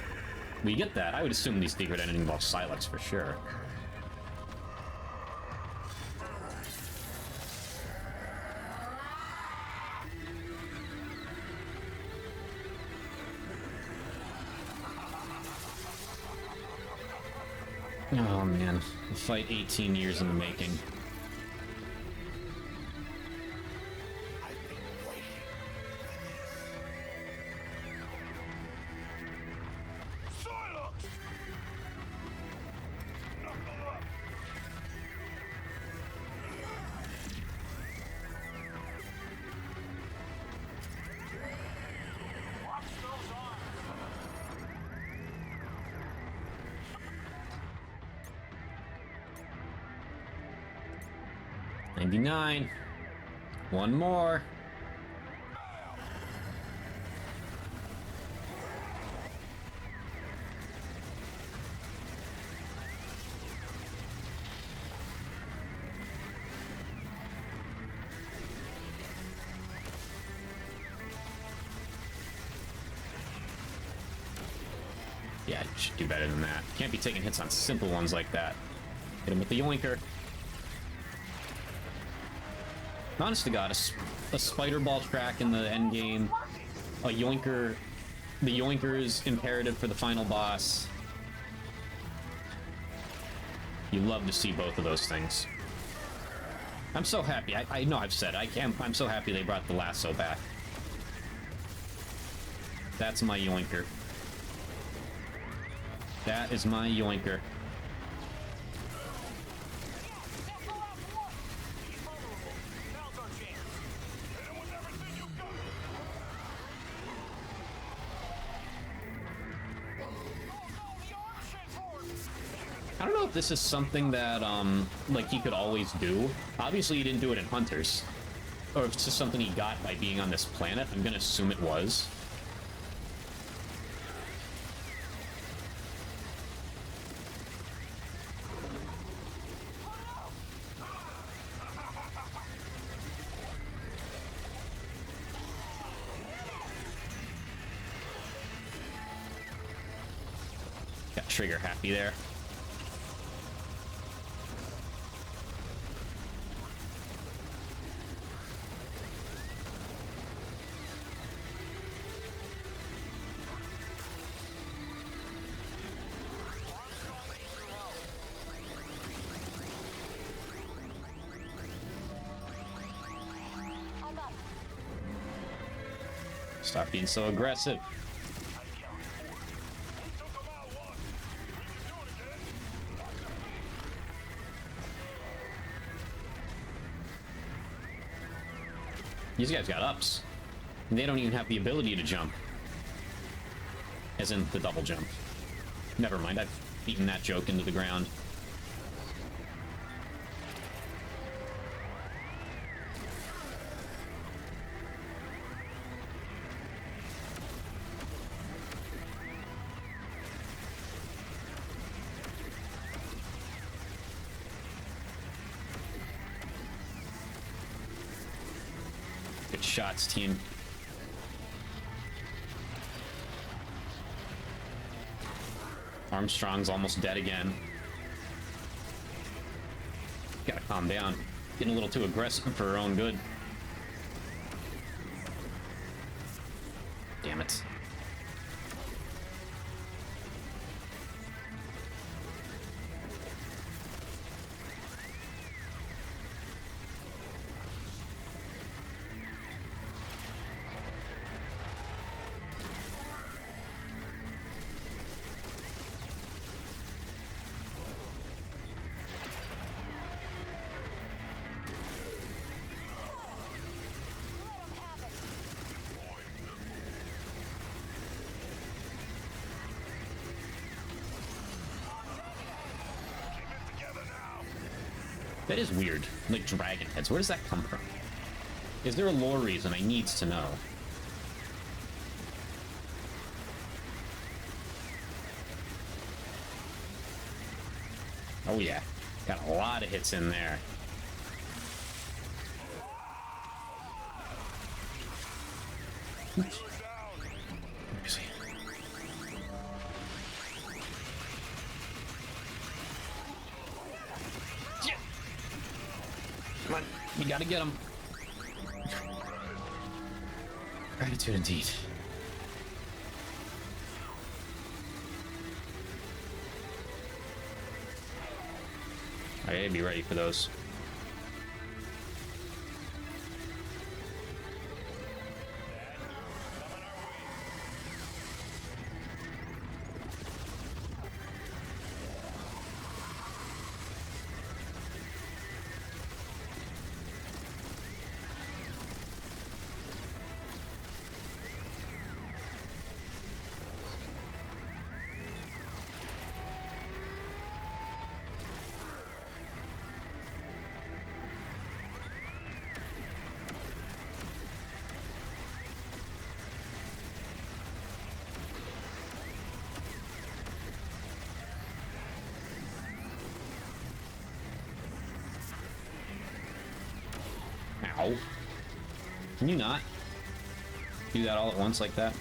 we get that. I would assume these secret ending involves Silex for sure. Oh man, a fight 18 years in the making. Watch those arms. 99. One more. Yeah, you should do better than that. Can't be taking hits on simple ones like that. Hit him with the yoinker. Honest to God, a spider ball track in the end game, a yoinker, the yoinker is imperative for the final boss. You love to see both of those things. I'm so happy. I know I've said I'm so happy they brought the lasso back. That's my yoinker. That is my yoinker. I don't know if this is something that, like, he could always do. Obviously, he didn't do it in Hunters. Or if it's just something he got by being on this planet. I'm gonna assume it was. Got trigger happy there. Stop being so aggressive. These guys got ups. And they don't even have the ability to jump. As in the double jump. Never mind, I've beaten that joke into the ground. Good shots, team. Armstrong's almost dead again. Gotta calm down. Getting a little too aggressive for her own good. Damn it. That is weird. Like dragon heads. Where does that come from? Is there a lore reason? I needs to know. Oh yeah. Got a lot of hits in there. Oops. Let me see. Come on, you gotta get him. Gratitude indeed. Alright, be ready for those. Ow. Can you not do that all at once like that?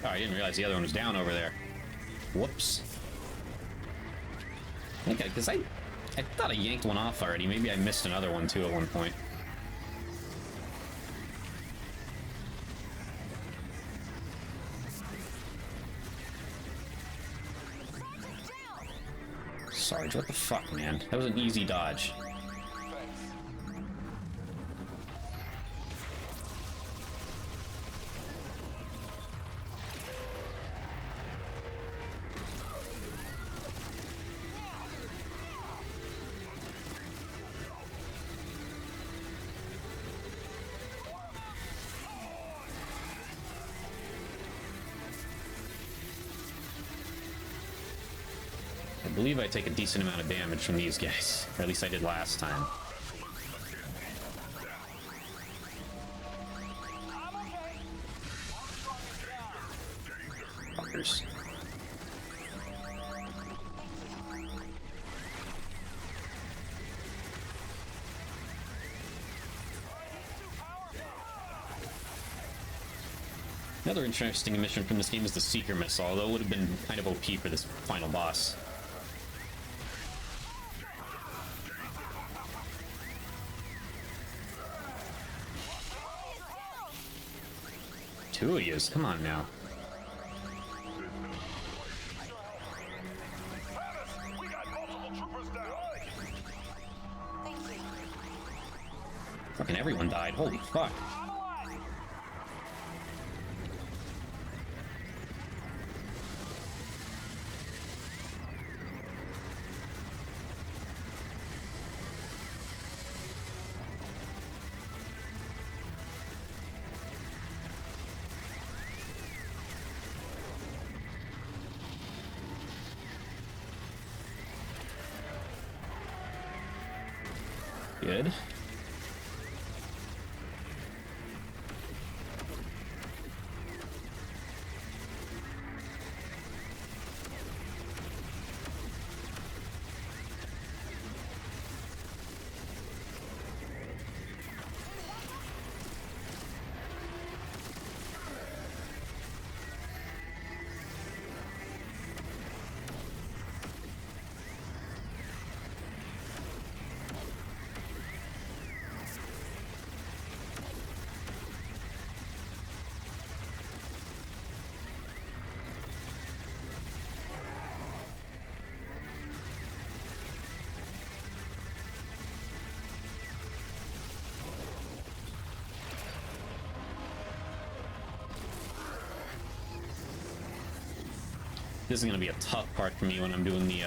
Oh, I didn't realize the other one was down over there. Whoops. Okay, because I thought I yanked one off already. Maybe I missed another one too at one point. Sarge, what the fuck, man? That was an easy dodge. I believe I take a decent amount of damage from these guys. Or at least I did last time. Fuckers. Another interesting mission from this game is the Seeker Missile, although it would have been kind of OP for this final boss. Two of yous, come on now. We got multiple troopers down. Thank you. Fucking everyone died, holy fuck. Good. This is gonna be a tough part for me when I'm doing the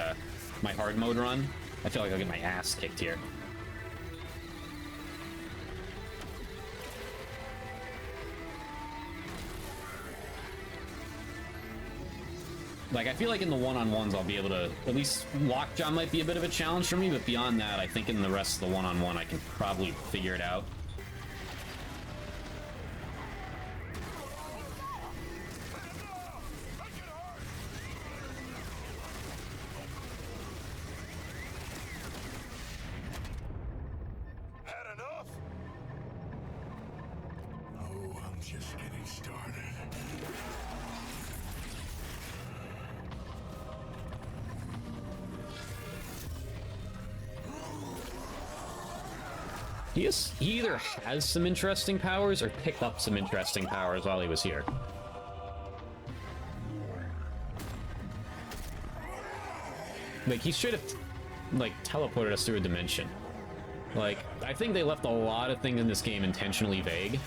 my hard mode run. I feel like I'll get my ass kicked here. Like, I feel like in the one-on-ones I'll be able to... At least Lockjaw might be a bit of a challenge for me, but beyond that, I think in the rest of the one-on-one I can probably figure it out. Had enough? Oh, I'm just getting started. He either has some interesting powers or picked up some interesting powers while he was here. Like, he should have, like, teleported us through a dimension. Like, I think they left a lot of things in this game intentionally vague.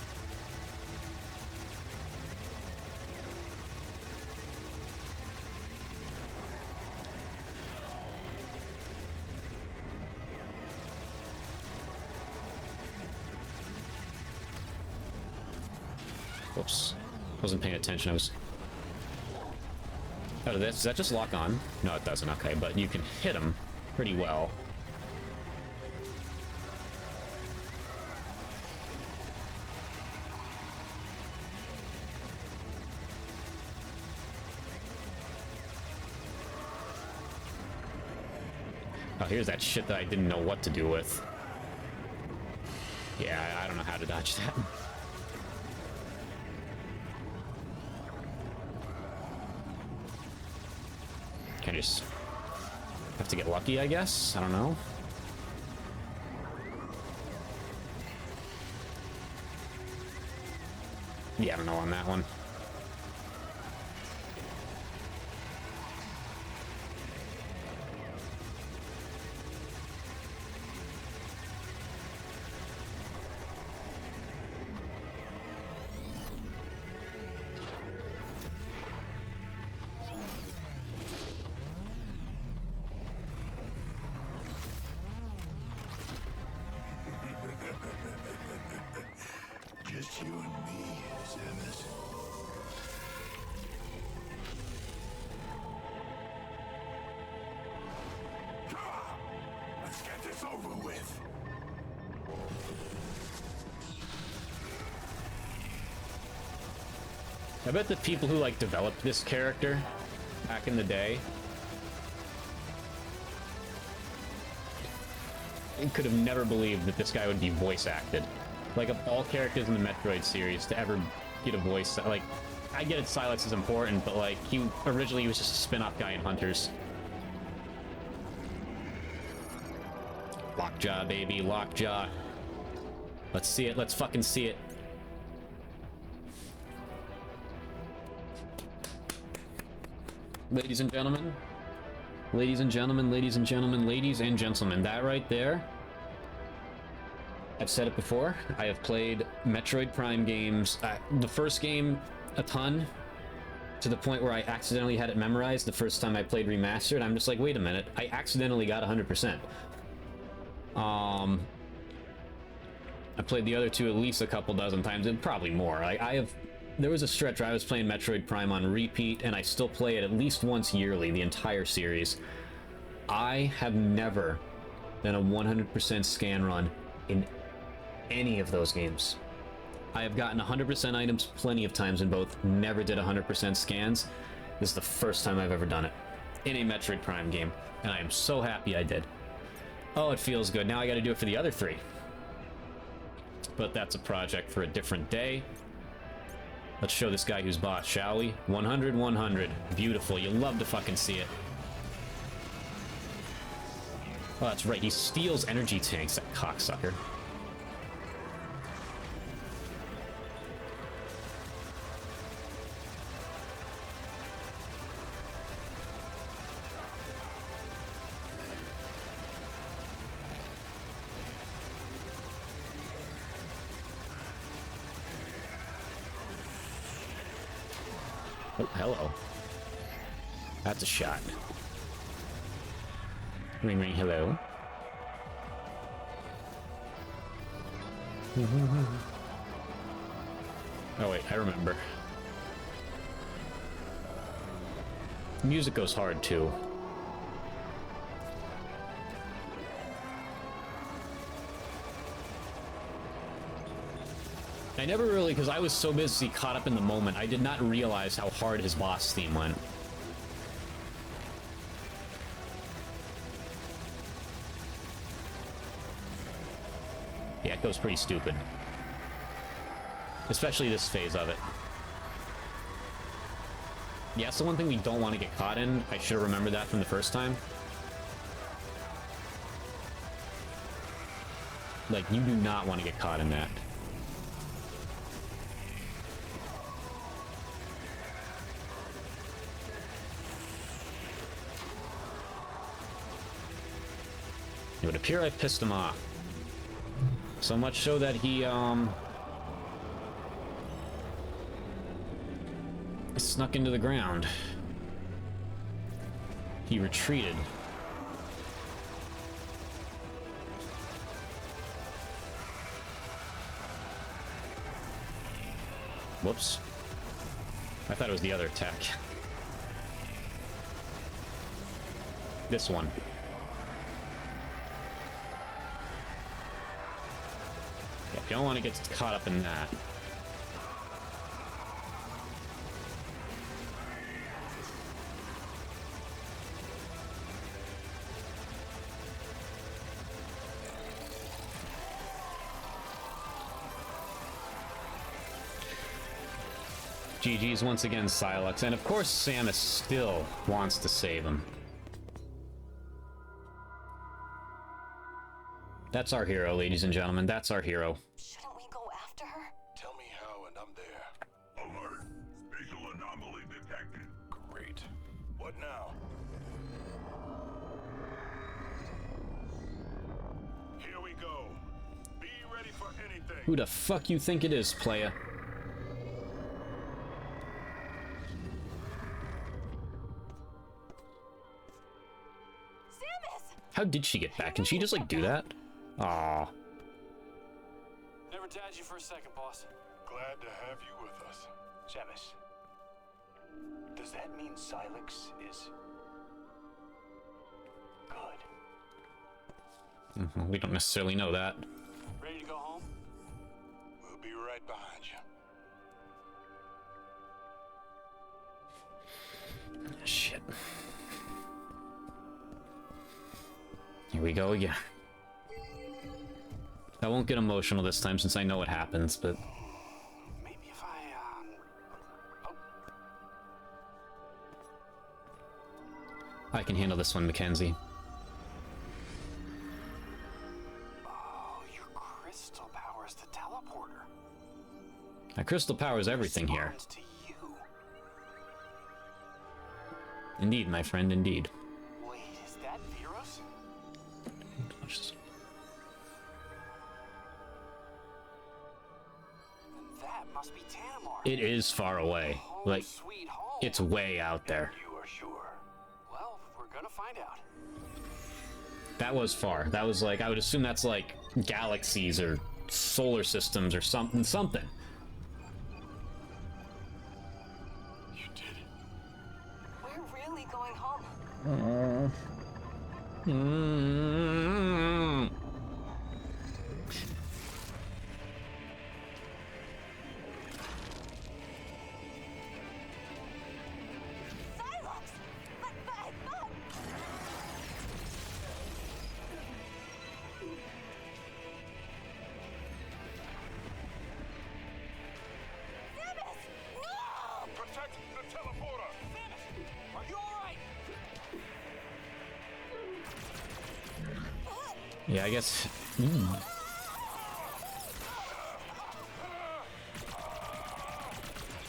Whoops. Wasn't paying attention. I was... Oh, does that just lock on? No, it doesn't. Okay, but you can hit him pretty well. Oh, here's that shit that I didn't know what to do with. Yeah, I don't know how to dodge that. Can I just have to get lucky, I guess? I don't know. Yeah, I don't know on that one. Just you and me, Samus. Let's get this over with. I bet the people who, like, developed this character back in the day could have never believed that this guy would be voice acted. Like, of all characters in the Metroid series to ever get a voice, like, I get it, Silex is important, but, like, he originally was just a spin-off guy in Hunters. Lockjaw, baby, Lockjaw. Let's see it, let's fucking see it. Ladies and gentlemen, ladies and gentlemen, ladies and gentlemen, ladies and gentlemen, that right there, I've said it before, I have played Metroid Prime games, the first game a ton, to the point where I accidentally had it memorized the first time I played Remastered. I'm just like, wait a minute, I accidentally got 100%. I played the other two at least a couple dozen times, and probably more. There was a stretch where I was playing Metroid Prime on repeat, and I still play it at least once yearly, the entire series. I have never done a 100% scan run in any of those games. I have gotten 100% items plenty of times in both, never did 100% scans. This is the first time I've ever done it in a Metroid Prime game, and I am so happy I did. Oh, it feels good. Now I gotta do it for the other three. But that's a project for a different day. Let's show this guy who's boss, shall we? 100, 100. Beautiful. You love to fucking see it. Oh, that's right. He steals energy tanks, that cocksucker. Oh, hello. That's a shot. Ring ring, hello. Oh wait, I remember. Music goes hard too. I never really, because I was so busy caught up in the moment, I did not realize how hard his boss theme went. Yeah, it goes pretty stupid. Especially this phase of it. Yeah, that's the one thing we don't want to get caught in. I should have remembered that from the first time. Like, you do not want to get caught in that. It would appear I pissed him off. So much so that he, snuck into the ground. He retreated. Whoops. I thought it was the other attack. This one. Yeah, you don't want to get caught up in that. GG's once again, Silex, and of course Samus still wants to save him. That's our hero, ladies and gentlemen, that's our hero. Shouldn't we go after her? Tell me how and I'm there. Alert! Spatial anomaly detected. Great. What now? Here we go. Be ready for anything. Who the fuck you think it is, playa? Samus! How did she get back? Can she just, like, do that? Aw. Never tagged you for a second, boss. Glad to have you with us. Samus, does that mean Silex is good? We don't necessarily know that. Ready to go home? We'll be right behind you. Shit. Here we go again. I won't get emotional this time since I know what happens, but... Maybe if I, I can handle this one, Mackenzie. Oh, your crystal powers the teleporter. My crystal powers everything here. Responds to you. Indeed, my friend, indeed. Wait, is that Veros? That must be Tanamar. It is far away. Home Like, sweet home. it's way out there. You are sure? Well, we're gonna find out. That was far. That was like, I would assume that's like galaxies or solar systems or something. You did it. We're really going home. Silex! But. Samus! No! Protect the teleporter. Samus, are you alright? Yeah, I guess...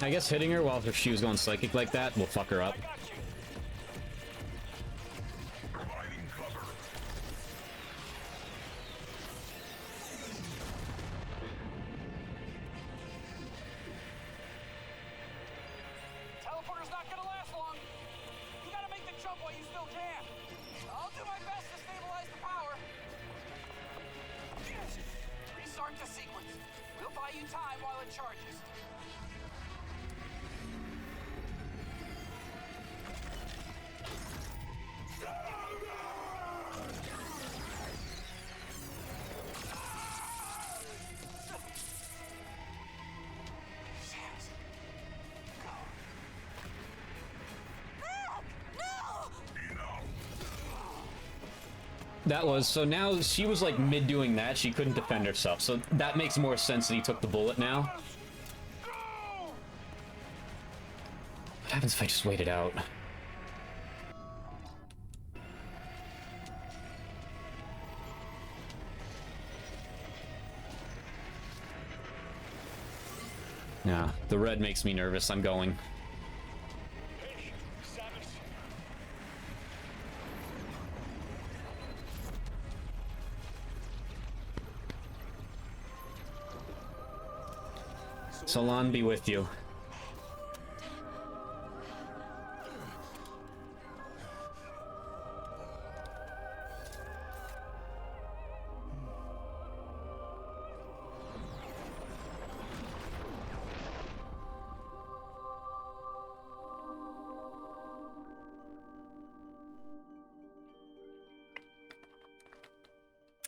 I guess hitting her while she was going psychic like that will fuck her up. Got you. Providing cover. Teleporter's not gonna last long. You gotta jump while you still can. I'll do my best to stabilize the power. Yes. Restart the sequence. We'll buy you time while it charges. That was, so now she was like mid doing that, she couldn't defend herself, so that makes more sense that he took the bullet now. What happens if I just wait it out? Yeah, the red makes me nervous, I'm going. Hey, Samus. Salon be with you.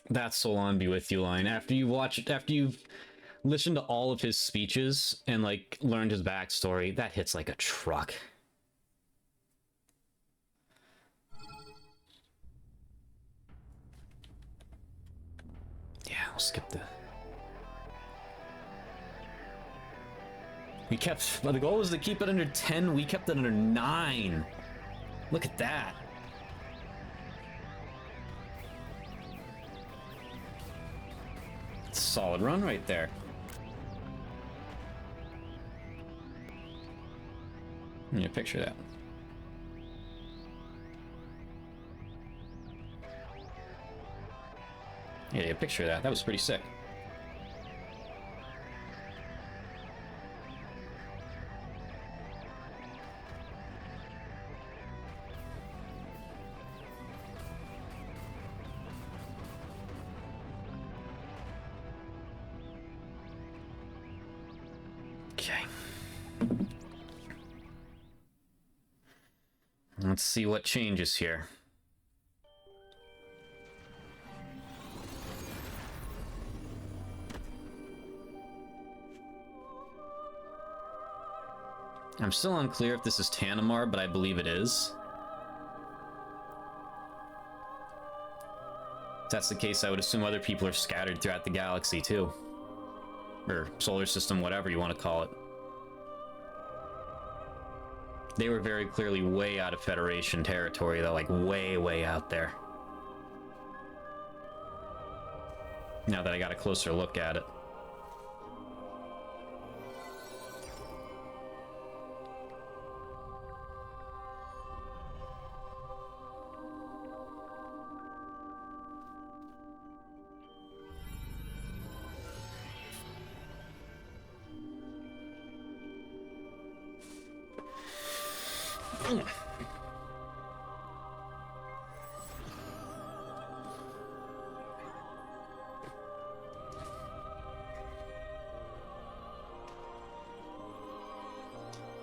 That's Solon be with you line. After you've listened to all of his speeches and like learned his backstory, that hits like a truck. Yeah, we'll skip the... We kept... Well, the goal was to keep it under 10, we kept it under 9. Look at that. Solid run right there. Yeah, picture that. Yeah, picture that. That was pretty sick. Okay. Let's see what changes here. I'm still unclear if this is Tanamar, but I believe it is. If that's the case, I would assume other people are scattered throughout the galaxy, too. Or solar system, whatever you want to call it. They were very clearly way out of Federation territory, though, like way, way out there. Now that I got a closer look at it.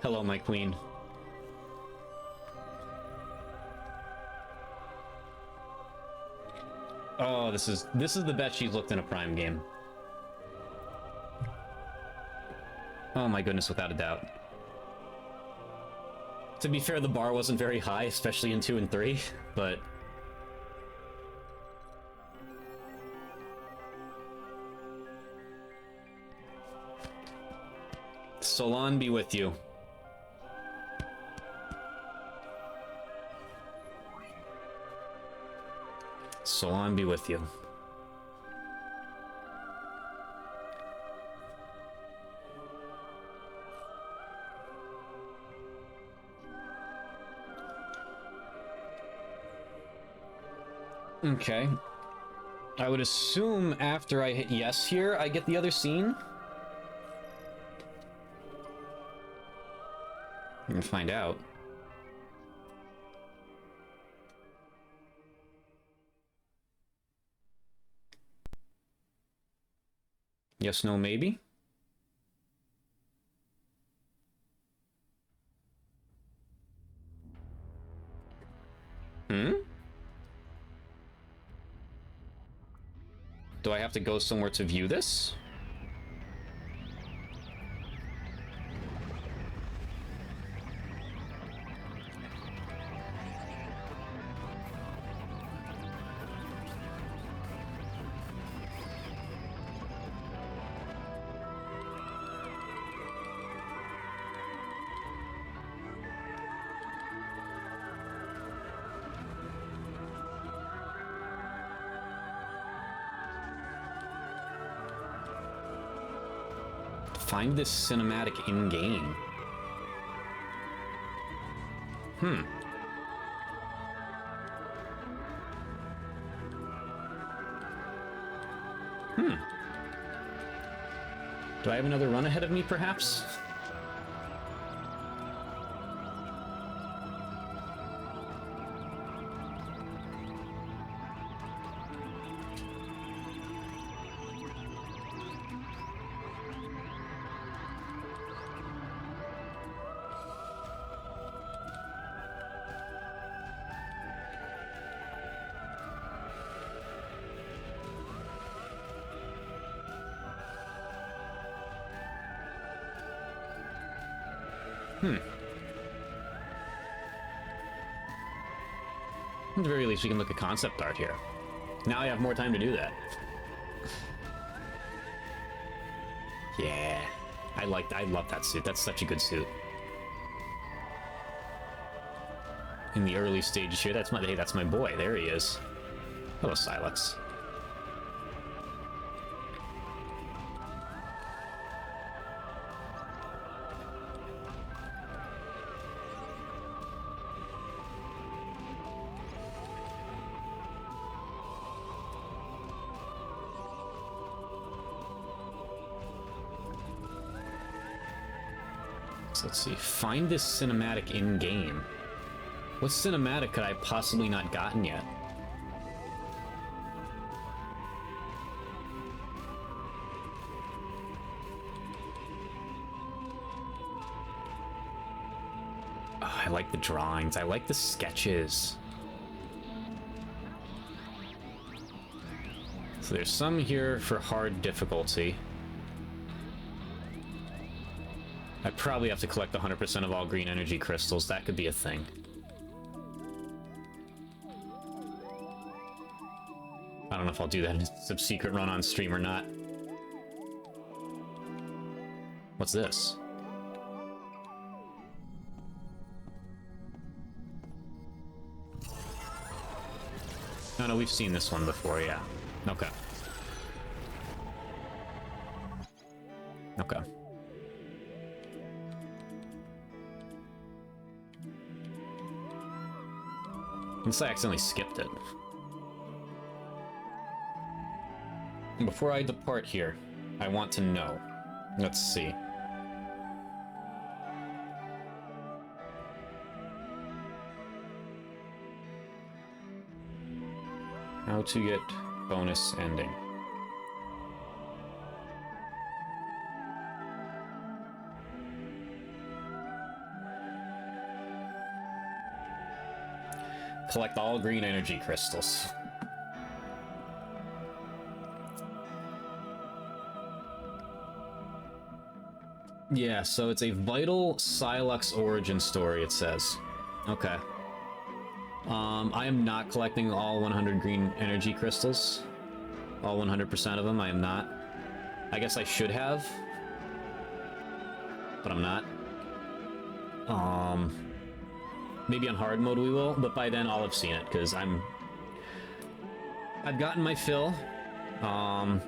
Hello, my queen. Oh, this is the best she's looked in a Prime game. Oh my goodness, without a doubt. To be fair, the bar wasn't very high, especially in 2 and 3, but... Solon be with you. Solon be with you. Okay. I would assume after I hit yes here, I get the other scene. I'm gonna find out. Yes, no, maybe? Hmm? Do I have to go somewhere to view this? Find this cinematic in-game. Hmm. Hmm. Do I have another run ahead of me, perhaps? Hmm. At the very least, we can look at concept art here. Now I have more time to do that. Yeah. I love that suit. That's such a good suit. In the early stages here, that's my boy. There he is. Hello, Silex. Let's see. Find this cinematic in-game. What cinematic could I possibly not gotten yet? Oh, I like the drawings. I like the sketches. So there's some here for hard difficulty. I probably have to collect 100% of all green energy crystals. That could be a thing. I don't know if I'll do that in a sub-secret run on stream or not. What's this? Oh no, we've seen this one before, yeah. Okay. Okay. Unless I accidentally skipped it. Before I depart here, I want to know. Let's see. How to get bonus ending. Collect all green energy crystals. Yeah, so it's a vital Silux origin story, it says. Okay. I am not collecting all 100 green energy crystals. All 100% of them, I am not. I guess I should have. But I'm not. Maybe on hard mode we will, but by then I'll have seen it, because I've gotten my fill. I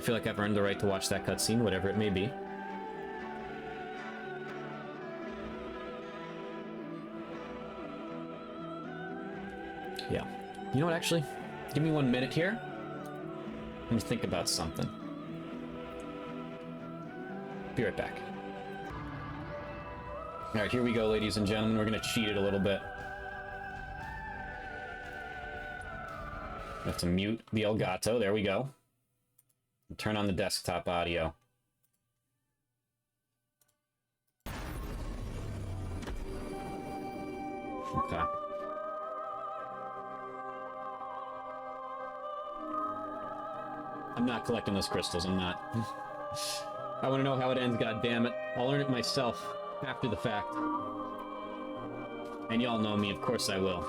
feel like I've earned the right to watch that cutscene, whatever it may be. Yeah. You know what, actually? Give me 1 minute here. Let me think about something. Be right back. Alright, here we go, ladies and gentlemen. We're gonna cheat it a little bit. I have to mute the Elgato. There we go. Turn on the desktop audio. Okay. I'm not collecting those crystals, I'm not. I want to know how it ends, goddammit. I'll learn it myself, after the fact. And y'all know me, of course I will.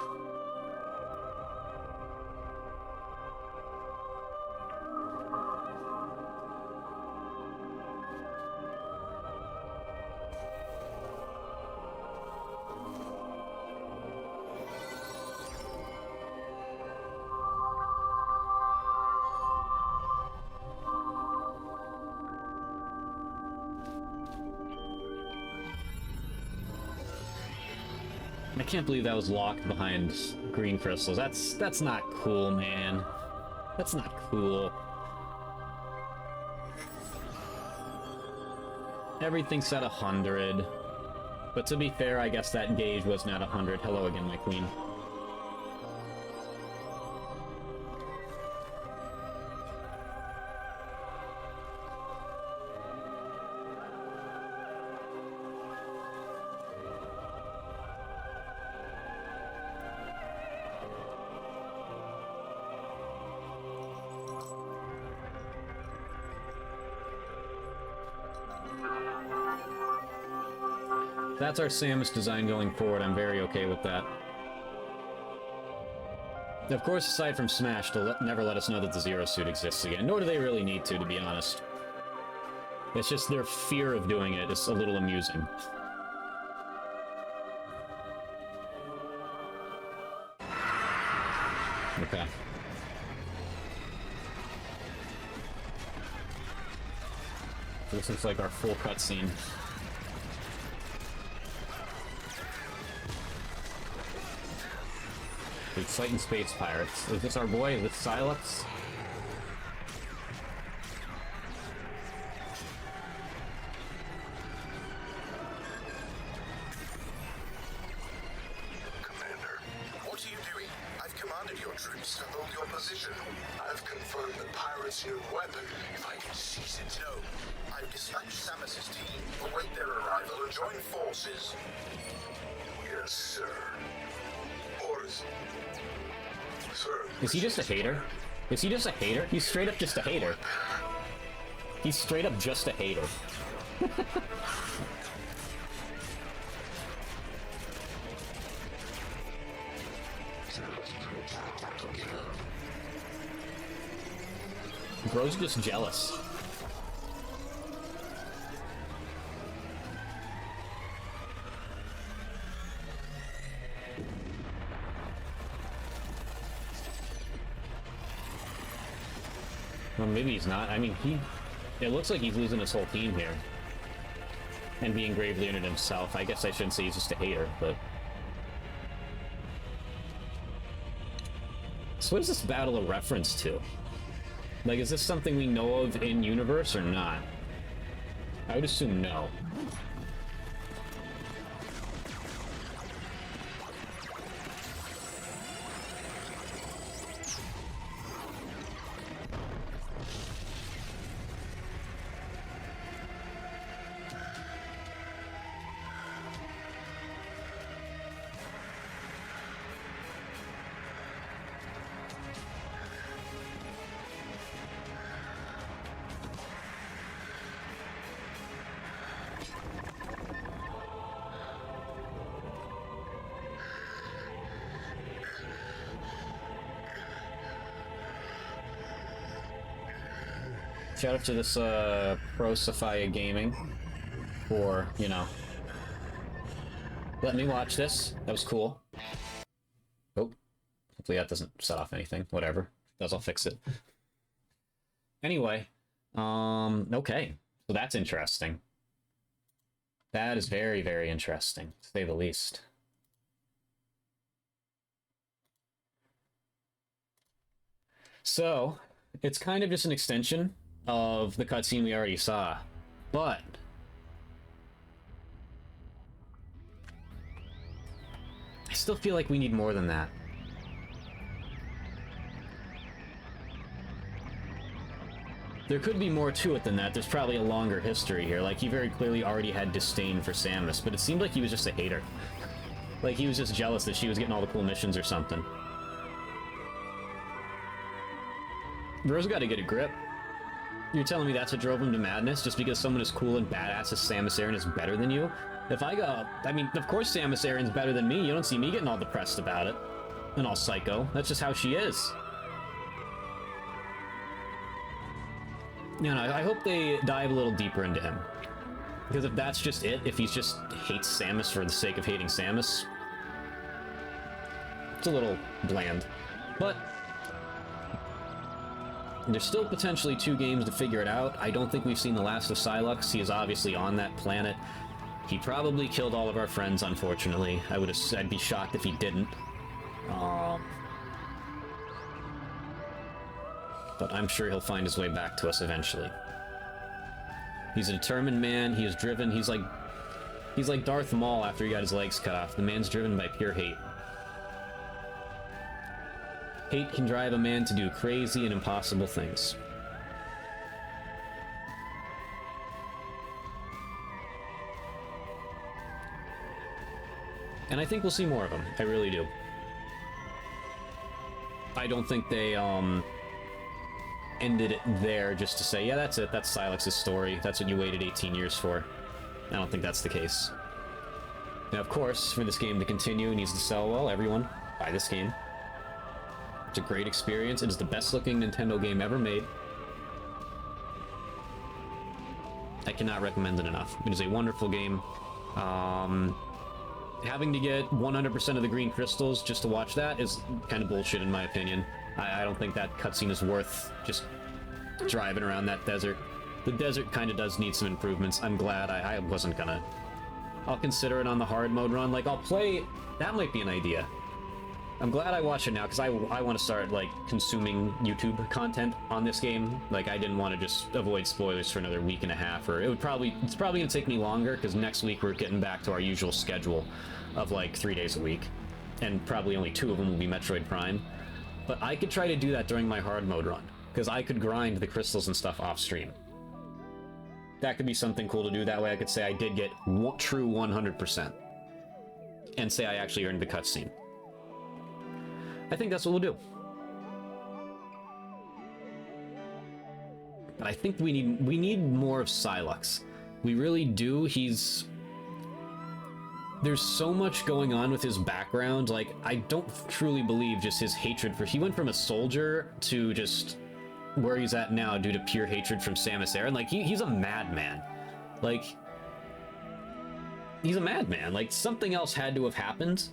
I can't believe that was locked behind green crystals. That's not cool, man. That's not cool. Everything's at 100. But to be fair, I guess that gauge wasn't at 100. Hello again, my queen. That's our Samus design going forward. I'm very okay with that. Of course, aside from Smash, they'll never let us know that the Zero Suit exists again, nor do they really need to be honest. It's just their fear of doing it is a little amusing. Okay. This looks like our full cutscene. We're fighting space pirates. Is this our boy? Is this Silex? Commander, what are you doing? I've commanded your troops to hold your position. I've confirmed the pirates' new weapon. If I can seize it. No. I've dispatched Samus's team. Await their arrival and join forces. Yes, sir. Orders. Sir. Is he just a hater? Is he just a hater? He's straight up just a hater. He's straight up just a hater. Bro's just jealous. Well, maybe he's not. I mean, it looks like he's losing his whole team here. And being gravely injured himself. I guess I shouldn't say he's just a hater, but... So what is this battle a reference to? Like, is this something we know of in universe or not? I would assume no. Shout out to this, Pro Sophia Gaming for, you know, let me watch this. That was cool. Oh, hopefully that doesn't set off anything. Whatever. If it does, I'll fix it. Anyway, okay. So that's interesting. That is very, very interesting, to say the least. So, it's kind of just an extension of the cutscene we already saw, but I still feel like we need more than that. There could be more to it than that. There's probably a longer history here. Like, he very clearly already had disdain for Samus, but it seemed like he was just a hater. Like, he was just jealous that she was getting all the cool missions or something. Bro's gotta get a grip. You're telling me that's what drove him to madness? Just because someone as cool and badass as Samus Aran is better than you? If I go... I mean, of course Samus Aran's better than me. You don't see me getting all depressed about it. And all psycho. That's just how she is. You know, I hope they dive a little deeper into him. Because if that's just it, if he's just hates Samus for the sake of hating Samus, it's a little bland. But there's still potentially 2 games to figure it out. I don't think we've seen the last of Sylux. He is obviously on that planet. He probably killed all of our friends, unfortunately. I'd be shocked if he didn't. But I'm sure he'll find his way back to us eventually. He's a determined man. He is driven. He's like Darth Maul after he got his legs cut off. The man's driven by pure hate. Hate can drive a man to do crazy and impossible things. And I think we'll see more of him. I really do. I don't think they, ended it there just to say, yeah, that's it. That's Sylux's story. That's what you waited 18 years for. I don't think that's the case. Now, of course, for this game to continue, it needs to sell well. Everyone, buy this game. It's a great experience. It is the best-looking Nintendo game ever made. I cannot recommend it enough. It is a wonderful game. Having to get 100% of the green crystals just to watch that is kind of bullshit in my opinion. I don't think that cutscene is worth just driving around that desert. The desert kind of does need some improvements. I'm glad I wasn't gonna... I'll consider it on the hard mode run. Like, I'll play... That might be an idea. I'm glad I watched it now, because I want to start, like, consuming YouTube content on this game. Like, I didn't want to just avoid spoilers for another week and a half, or it's probably going to take me longer, because next week we're getting back to our usual schedule of, like, 3 days a week. And probably only 2 of them will be Metroid Prime. But I could try to do that during my hard mode run, because I could grind the crystals and stuff off stream. That could be something cool to do. That way I could say I did get true 100%. And say I actually earned the cutscene. I think that's what we'll do. But I think we need more of Sylux. We really do. There's so much going on with his background. Like, I don't truly believe just his hatred for... He went from a soldier to just where he's at now due to pure hatred from Samus Aran. Like, he's a madman. Like, he's a madman. Like, something else had to have happened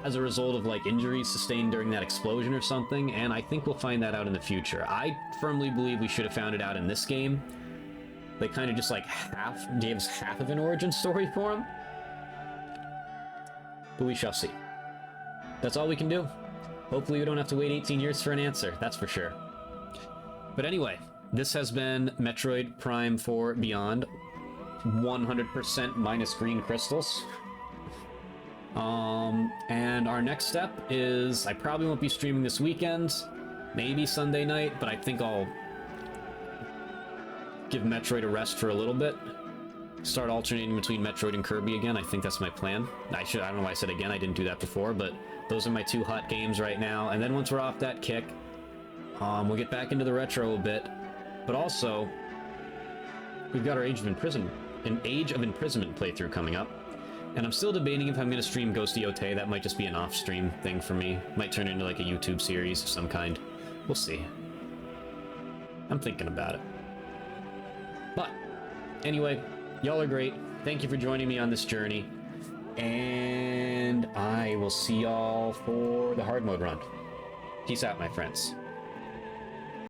as a result of, like, injuries sustained during that explosion or something, and I think we'll find that out in the future. I firmly believe we should have found it out in this game. They kind of just, like, gave us half of an origin story for him. But we shall see. That's all we can do. Hopefully we don't have to wait 18 years for an answer, that's for sure. But anyway, this has been Metroid Prime 4 Beyond. 100% minus green crystals. And our next step is, I probably won't be streaming this weekend, maybe Sunday night, but I think I'll give Metroid a rest for a little bit. Start alternating between Metroid and Kirby again. I think that's my plan. I don't know why I said again, I didn't do that before, but those are my 2 hot games right now. And then once we're off that kick, we'll get back into the retro a bit. But also, we've got our Age of Imprisonment playthrough coming up. And I'm still debating if I'm going to stream Ghost Yote. That might just be an off-stream thing for me. Might turn into like a YouTube series of some kind. We'll see. I'm thinking about it. But, anyway, y'all are great. Thank you for joining me on this journey. And I will see y'all for the hard mode run. Peace out, my friends.